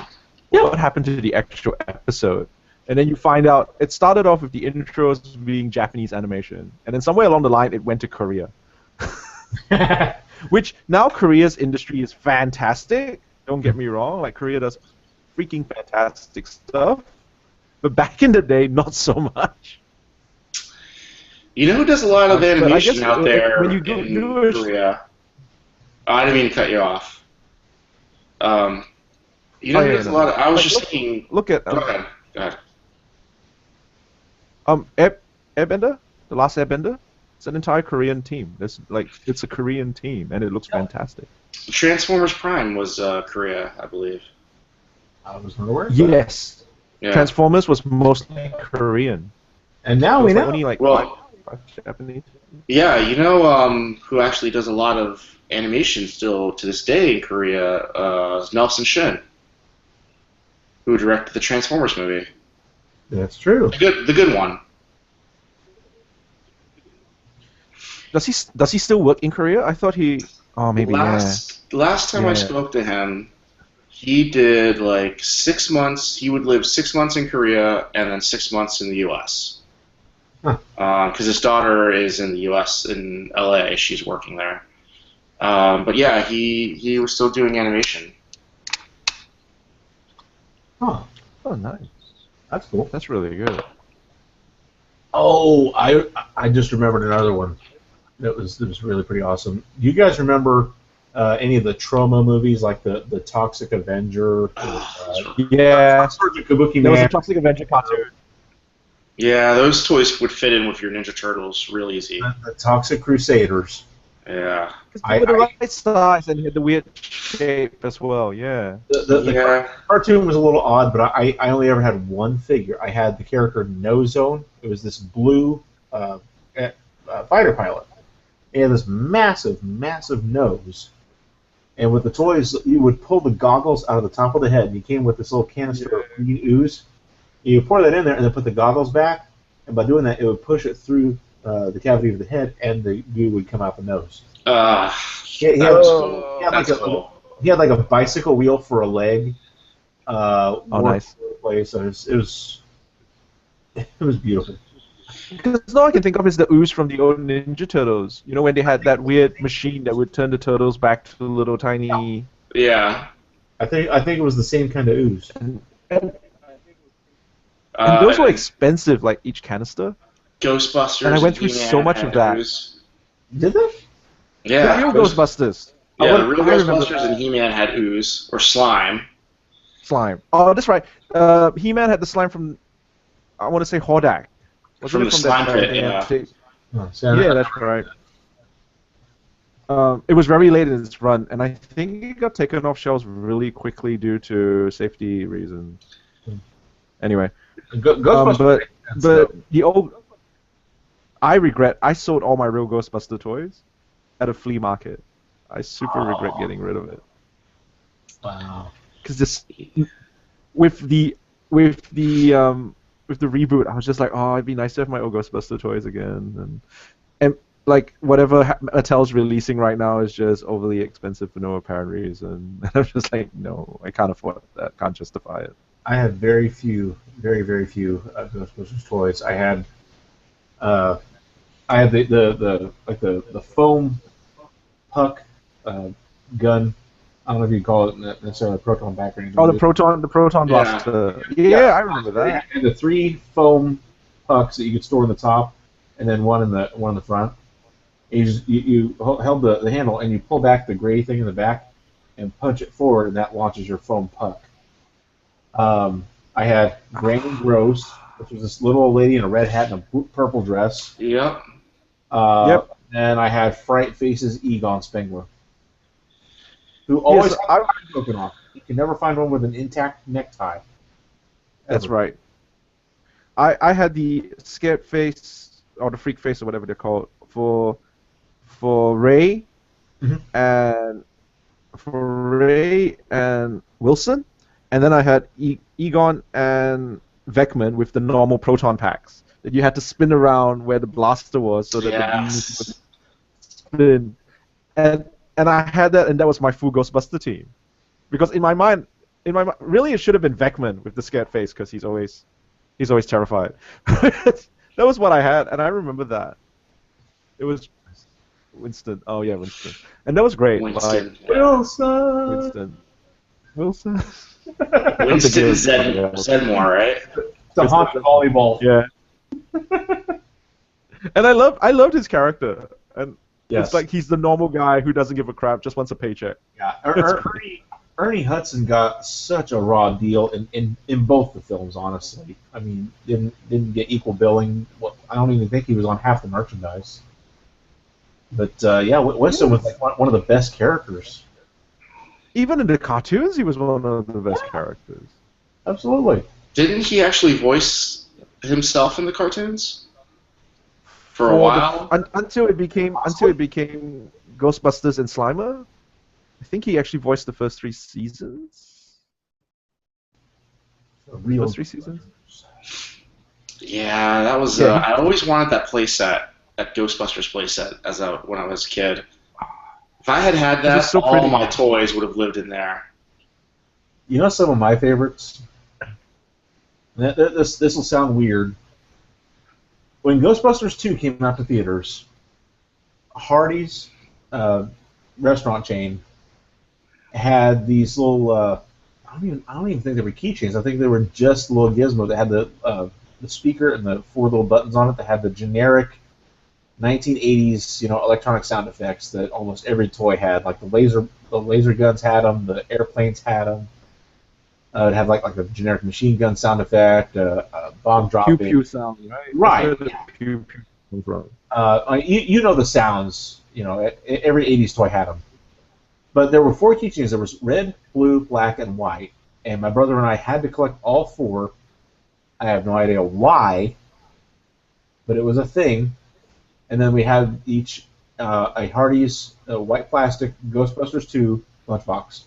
Yeah. What happened to the actual episode? And then you find out it started off with the intros being Japanese animation, and then somewhere along the line it went to Korea. Which now Korea's industry is fantastic. Don't get me wrong, like Korea does freaking fantastic stuff. But back in the day, not so much. You know who does a lot of animation out there when you in Korea? I didn't mean to cut you off. Who does a lot of... I was just thinking... Look at... Go ahead. Airbender? The last Airbender? It's an entire Korean team. It's a Korean team, and it looks fantastic. Transformers Prime was Korea, I believe. I was not aware. Yes. Yeah. Transformers was mostly Korean. And now we know. Only five Japanese. Yeah, who actually does a lot of animation still to this day in Korea is Nelson Shin, who directed the Transformers movie. That's true. The good one. Does he still work in Korea? I thought he... Oh, maybe, Last time I spoke to him, he did like 6 months. He would live 6 months in Korea and then 6 months in the U.S. Because his daughter is in the U.S. in L.A. She's working there. But yeah, he was still doing animation. Huh. Oh, nice. That's cool. That's really good. Oh, I just remembered another one. That was really pretty awesome. Do you guys remember any of the Troma movies, like the Toxic Avenger? Yeah. Kabuki There was Man. a Toxic Avenger cartoon. Yeah, those toys would fit in with your Ninja Turtles real easy. The Toxic Crusaders. Yeah. They were the right size and had the weird shape as well, yeah. The cartoon was a little odd, but I only ever had one figure. I had the character No Zone. It was this blue fighter pilot. He had this massive, massive nose. And with the toys, you would pull the goggles out of the top of the head. And you came with this little canister of green ooze. You pour that in there and then put the goggles back. And by doing that, it would push it through the cavity of the head, and the goo would come out the nose. He had like a bicycle wheel for a leg. Nice. Place. So it was beautiful. Because all I can think of is the ooze from the old Ninja Turtles. You know, when they had that weird machine that would turn the turtles back to little tiny. Yeah. I think it was the same kind of ooze. And those were expensive, like each canister. Ghostbusters. And I went through so much of that. Did they? Yeah. The real Ghostbusters. Yeah, the real Ghostbusters and He-Man had ooze or slime. Slime. Oh, that's right. He-Man had the slime from, I want to say Hordak. From the slime pit, yeah. Yeah, that's right. It was very late in its run, and I think it got taken off shelves really quickly due to safety reasons. Anyway. Ghostbusters. But the old... I regret, I sold all my real Ghostbuster toys at a flea market. I super regret getting rid of it. Wow. Because this... With the reboot, I was just like, oh, it'd be nice to have my old Ghostbuster toys again, and like whatever Mattel's releasing right now is just overly expensive for no apparent reason, and I'm just like, no, I can't afford that, can't justify it. I had very, very few Ghostbusters toys. I had the foam puck gun. I don't know if you call it necessarily a proton pack or anything. Oh, the proton blaster. Yeah, I remember that. And the 3 foam pucks that you could store in the top, and then one in the front. And you held the handle, and you pull back the gray thing in the back, and punch it forward, and that launches your foam puck. I had Granny Gross, which was this little old lady in a red hat and a purple dress. Yep. Yep. And I had Fright Face's Egon Spengler, who always had the eye broken off. You can never find one with an intact necktie. That's right. I had the scared face, or the freak face, or whatever they're called, for Ray, and Wilson, and then I had Egon and Vecman with the normal proton packs that you had to spin around where the blaster was, so that the beams would spin. And I had that, and that was my full Ghostbuster team. Because in my mind, really it should have been Vecman with the scared face, because he's always terrified. That was what I had, and I remember that. It was Winston. Oh yeah, Winston. And that was great. Winston. Like, Wilson. Wilson Zedmore, right? It's a haunted volleyball. Yeah. And I loved his character. And it's like he's the normal guy who doesn't give a crap, just wants a paycheck. Yeah. Ernie Hudson got such a raw deal in both the films, honestly. I mean, didn't get equal billing. Well, I don't even think he was on half the merchandise. But Winston was like one of the best characters. Even in the cartoons, he was one of the best characters. Absolutely. Didn't he actually voice himself in the cartoons for a while? Until it became Ghostbusters and Slimer. I think he actually voiced the first 3 seasons. First 3 seasons. Yeah, that was. I always wanted that playset, that Ghostbusters playset, when I was a kid. If I had that, all my toys would have lived in there. You know some of my favorites? This will sound weird. When Ghostbusters 2 came out to theaters, Hardee's restaurant chain had these little. I don't even think they were keychains. I think they were just little gizmos that had the speaker and the 4 little buttons on it that had the generic 1980s, electronic sound effects that almost every toy had. Like the laser guns had them, the airplanes had them. It had like a generic machine gun sound effect, bomb dropping. Pew pew sound, right? Right. Pew pew from. You know the sounds. Every 80s toy had them. But there were 4 keychains. There was red, blue, black, and white. And my brother and I had to collect all 4. I have no idea why, but it was a thing. And then we had each a Hardee's white plastic Ghostbusters 2 lunchbox.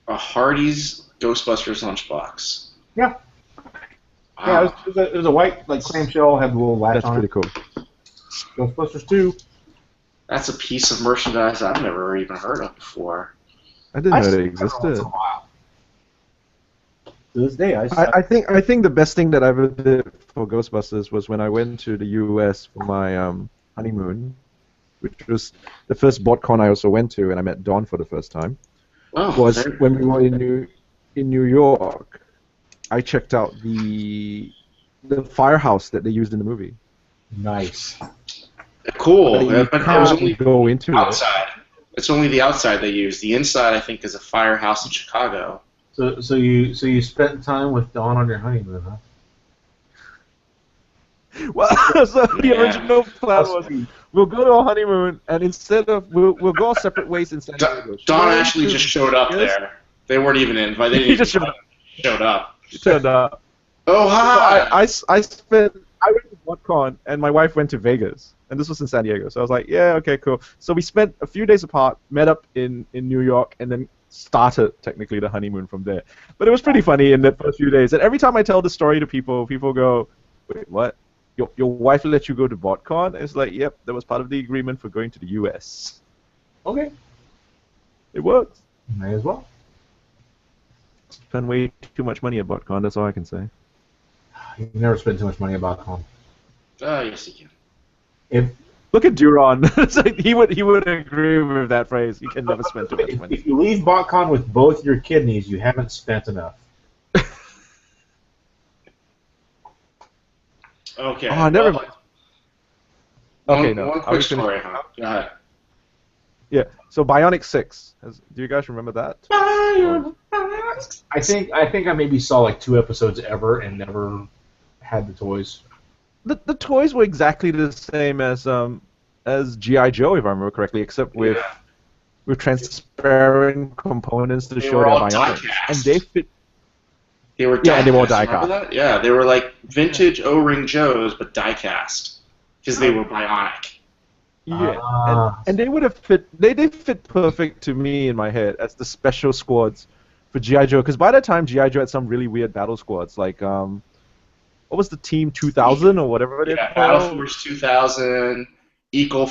A Hardee's Ghostbusters lunchbox. Yeah. Wow. Yeah, it was a white like clamshell, had a little latch That's on pretty it. cool. Ghostbusters 2. That's a piece of merchandise I've never even heard of before. I didn't know still it have once existed. in a while. To this day, I think the best thing that I ever did for Ghostbusters was when I went to the U.S. for my honeymoon, which was the first BotCon I also went to, and I met Don for the first time. Oh, Was when we were in New York. I checked out the firehouse that they used in the movie. nice. cool. But you But it was can't only go into it. outside. It's only the outside they use. The inside, I think, is a firehouse in Chicago. So you spent time with Dawn on your honeymoon, huh? Well, so the Yeah. original plan was we'll go to a honeymoon, and instead of we'll go our separate ways in San Diego. Don Straight actually to just showed up Vegas. there. They weren't even invited. They He didn't just even showed up. showed up. He turned up. Oh, So hi! I went to BotCon, and my wife went to Vegas, and this was in San Diego. So I was like, yeah, okay, cool. So we spent a few days apart, met up in New York, and then started technically the honeymoon from there. But it was pretty funny in the first few days. And every time I tell the story to people, people go, wait, what? Your wife let you go to BotCon? It's like, yep, that was part of the agreement for going to the U.S. Okay. It worked. May as well. Spent way too much money at BotCon, that's all I can say. You never spend too much money about con. Oh, yes, you can. If Look at Duron. It's like he would agree with that phrase. You can never spend too much money. if you leave BotCon with both your kidneys, you haven't spent enough. Okay. Oh, never well, mind. Okay, one, no. One Are quick we finished? story, huh? Go ahead. Yeah. So Bionic 6. Do you guys remember that? I think I maybe saw like 2 episodes ever and never had the toys. The toys were exactly the same as G.I. Joe, if I remember correctly, except with transparent components to They show were they're all bionic, die-cast. and they fit. They were Yeah, and they were all die-cast, remember die-cast. that? Yeah, they were like vintage O-ring Joes, but die-cast. Because they were bionic. Yeah, Ah. and they would have fit. They fit perfect to me in my head as the special squads for G.I. Joe. Because by that time, G.I. Joe had some really weird battle squads, like what was the Team 2000 or whatever it is? Yeah, Battle Force 2000, Eco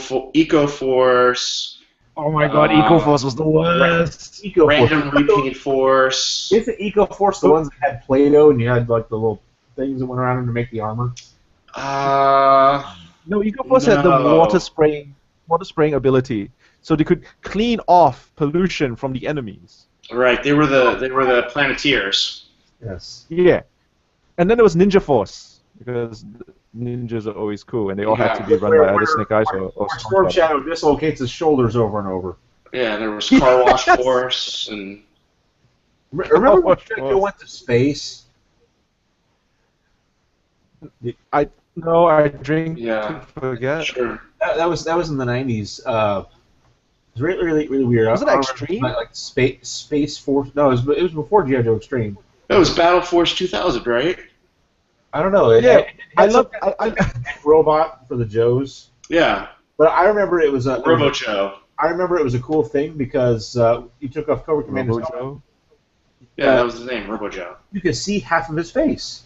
Force. Oh my God, EcoForce was the worst. Random Repaint Force. Isn't EcoForce the ones that had Play-Doh and you had like the little things that went around them to make the armor? No, EcoForce had the No. water spraying ability, so they could clean off pollution from the enemies. Right, they were the Planeteers. Yes. Yeah, and then there was Ninja Force because ninjas are always cool, and they all had to be run by either Snake Eyes or Storm Shadow dislocates his shoulders over and over. Yeah, there was Car Wash Force and Remember when Joe went to space? I drink to forget. sure. That was in the 90s. It was really weird. Was it I don't Extreme? remember, like Space Force? No, it was before G.I. Joe Extreme. That was Battle Force 2000, right? I don't know. I robot for the Joes. Yeah, But I remember it was a Robo Joe. I remember it was a cool thing because you took off Cobra Commander's helmet. Robo-Joe? Yeah, that was his name, Robo Joe. You could see half of his face.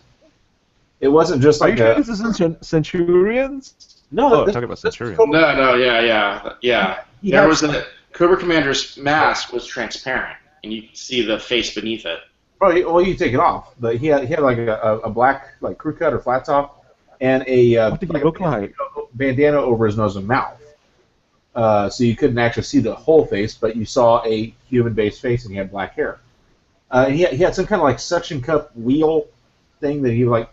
It wasn't just Are like you sure this isn't Centurions? no. Oh, talking about Centurion. No, yeah. He There had- was Cobra Commander's mask was transparent, and you could see the face beneath it. Well, you take it off. But he had like a black like crew cut or flat top, and a What did he look like? bandana over his nose and mouth. So you couldn't actually see the whole face, but you saw a human-based face, and he had black hair. He had some kind of like suction cup wheel thing that he would like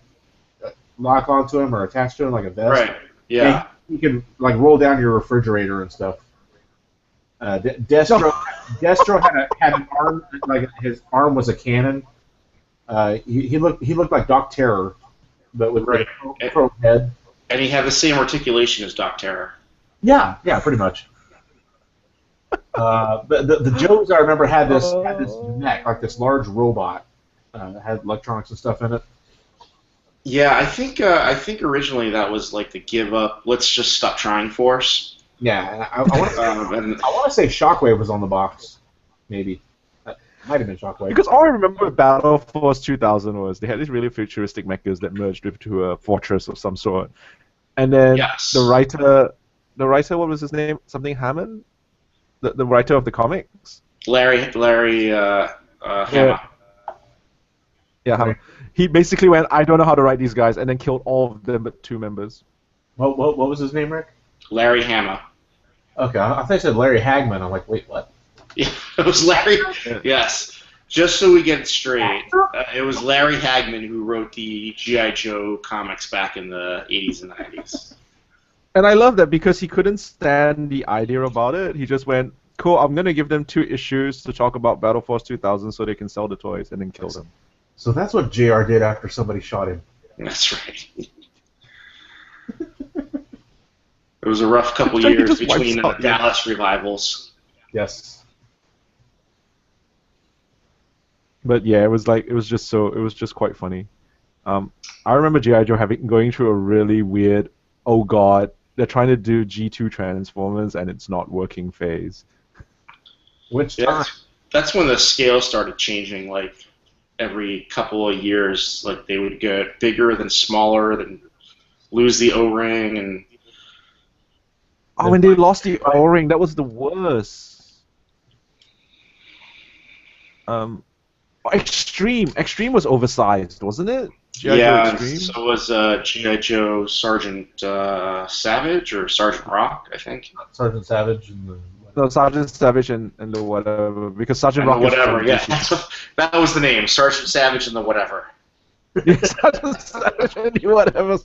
lock onto him or attach to him like a vest. Right. Yeah. And you could like roll down your refrigerator and stuff. Destro had an arm, like his arm was a cannon. He looked like Doc Terror, but with Right. a pro head. And he had the same articulation as Doc Terror. Yeah, pretty much. But the Joes I remember had this mech, like this large robot, had electronics and stuff in it. Yeah, I think originally that was like the give up. Let's just stop trying force. Yeah, and And I want to say Shockwave was on the box, maybe. Might have been Shockwave. Because all I remember Battle Force 2000 was they had these really futuristic mechas that merged into a fortress of some sort. And then yes, the writer, what was his name? Something Hammond? The writer of the comics? Larry Hama. Yeah, Hammond. He basically went, I don't know how to write these guys, and then killed all of them but 2 members. What was his name, Rick? Larry Hama. Okay, I thought you said Larry Hagman. I'm like, wait, what? Yeah, it was Larry. Yes. Just so we get it straight, it was Larry Hagman who wrote the G.I. Joe comics back in the 80s and 90s. And I love that because he couldn't stand the idea about it. He just went, cool, I'm going to give them 2 issues to talk about Battle Force 2000 so they can sell the toys, and then kill them. So that's what JR did after somebody shot him. That's right. It was a rough couple years between the Dallas revivals. Yes. But yeah, it was just quite funny. I remember G.I. Joe going through a really weird, oh god, they're trying to do G2 Transformers and it's not working phase. Which time? That's when the scale started changing, like every couple of years, like they would get bigger then smaller, then lose the O-ring, and oh, when they lost the O-ring, that was the worst. Extreme was oversized, wasn't it? Yeah, so was G.I. Joe Sergeant Savage or Sergeant Rock, I think. Sergeant Savage and the... No, Sergeant Savage and the whatever, because Sergeant Rock whatever, is yeah. That was the name, Sergeant Savage and the whatever. Sergeant Savage and the whatever.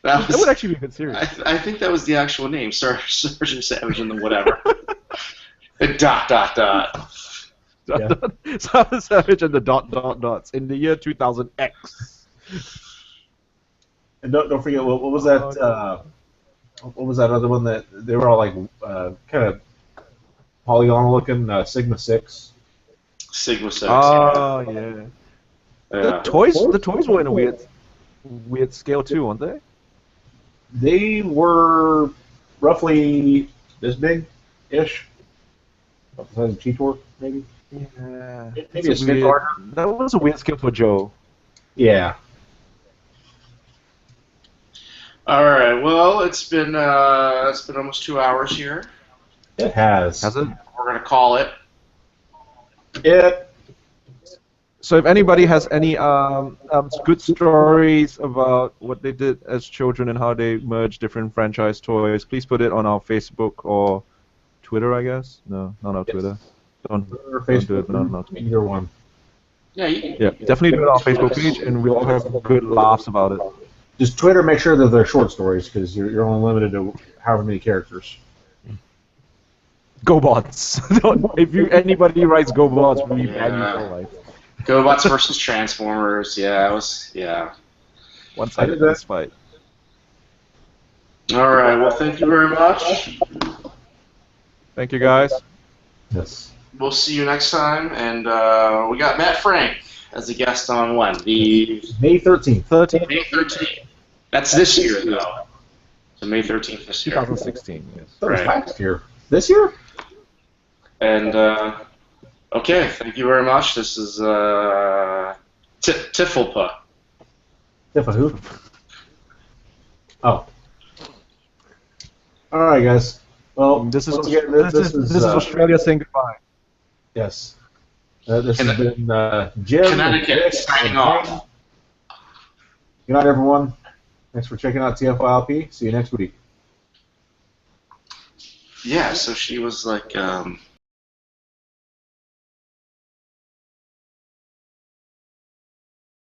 That would actually be a good series. I think that was the actual name, Sergeant Savage and the whatever. Yeah. Sergeant Savage and the dots in the year 2000X. And don't forget, what was that? What was that other one that they were all like kind of polygonal looking? Sigma 6. Sigma 6. Oh yeah. The toys were in a weird scale too, weren't they? They were roughly this big-ish. About the size of Cheetor, maybe. Yeah. Maybe a Smith Carter. That was a weird scale for Joe. Yeah. All right. Well, it's been almost 2 hours here. It has. Has it? We're gonna call it. It. So if anybody has any good stories about what they did as children and how they merged different franchise toys, please put it on our Facebook or Twitter, I guess. No, not our Twitter. Don't do it. No. Either one. Yeah. Yeah, definitely do it on our Facebook page, and we'll all have good laughs about it. Just Twitter, make sure that they're short stories, because you're only limited to however many characters. GoBots. If anybody writes GoBots, we ban you for life. GoBots versus Transformers. Yeah, One-sided fist fight. All right. Well, thank you very much. Thank you, guys. Yes. We'll see you next time, and we got Matt Frank as a guest on when? The May 13th. May 13th. That's this year, though. So May 13th this year. 2016, yes. Right. Last year. This year? And, okay, thank you very much. This is TFYLP. TFYLP who? Oh. All right, guys. Well, This is this is Australia saying goodbye. Yes. This has been Jim. Connecticut signing off. Good night, everyone. Thanks for checking out TFYLP. See you next week. Yeah, so she was like,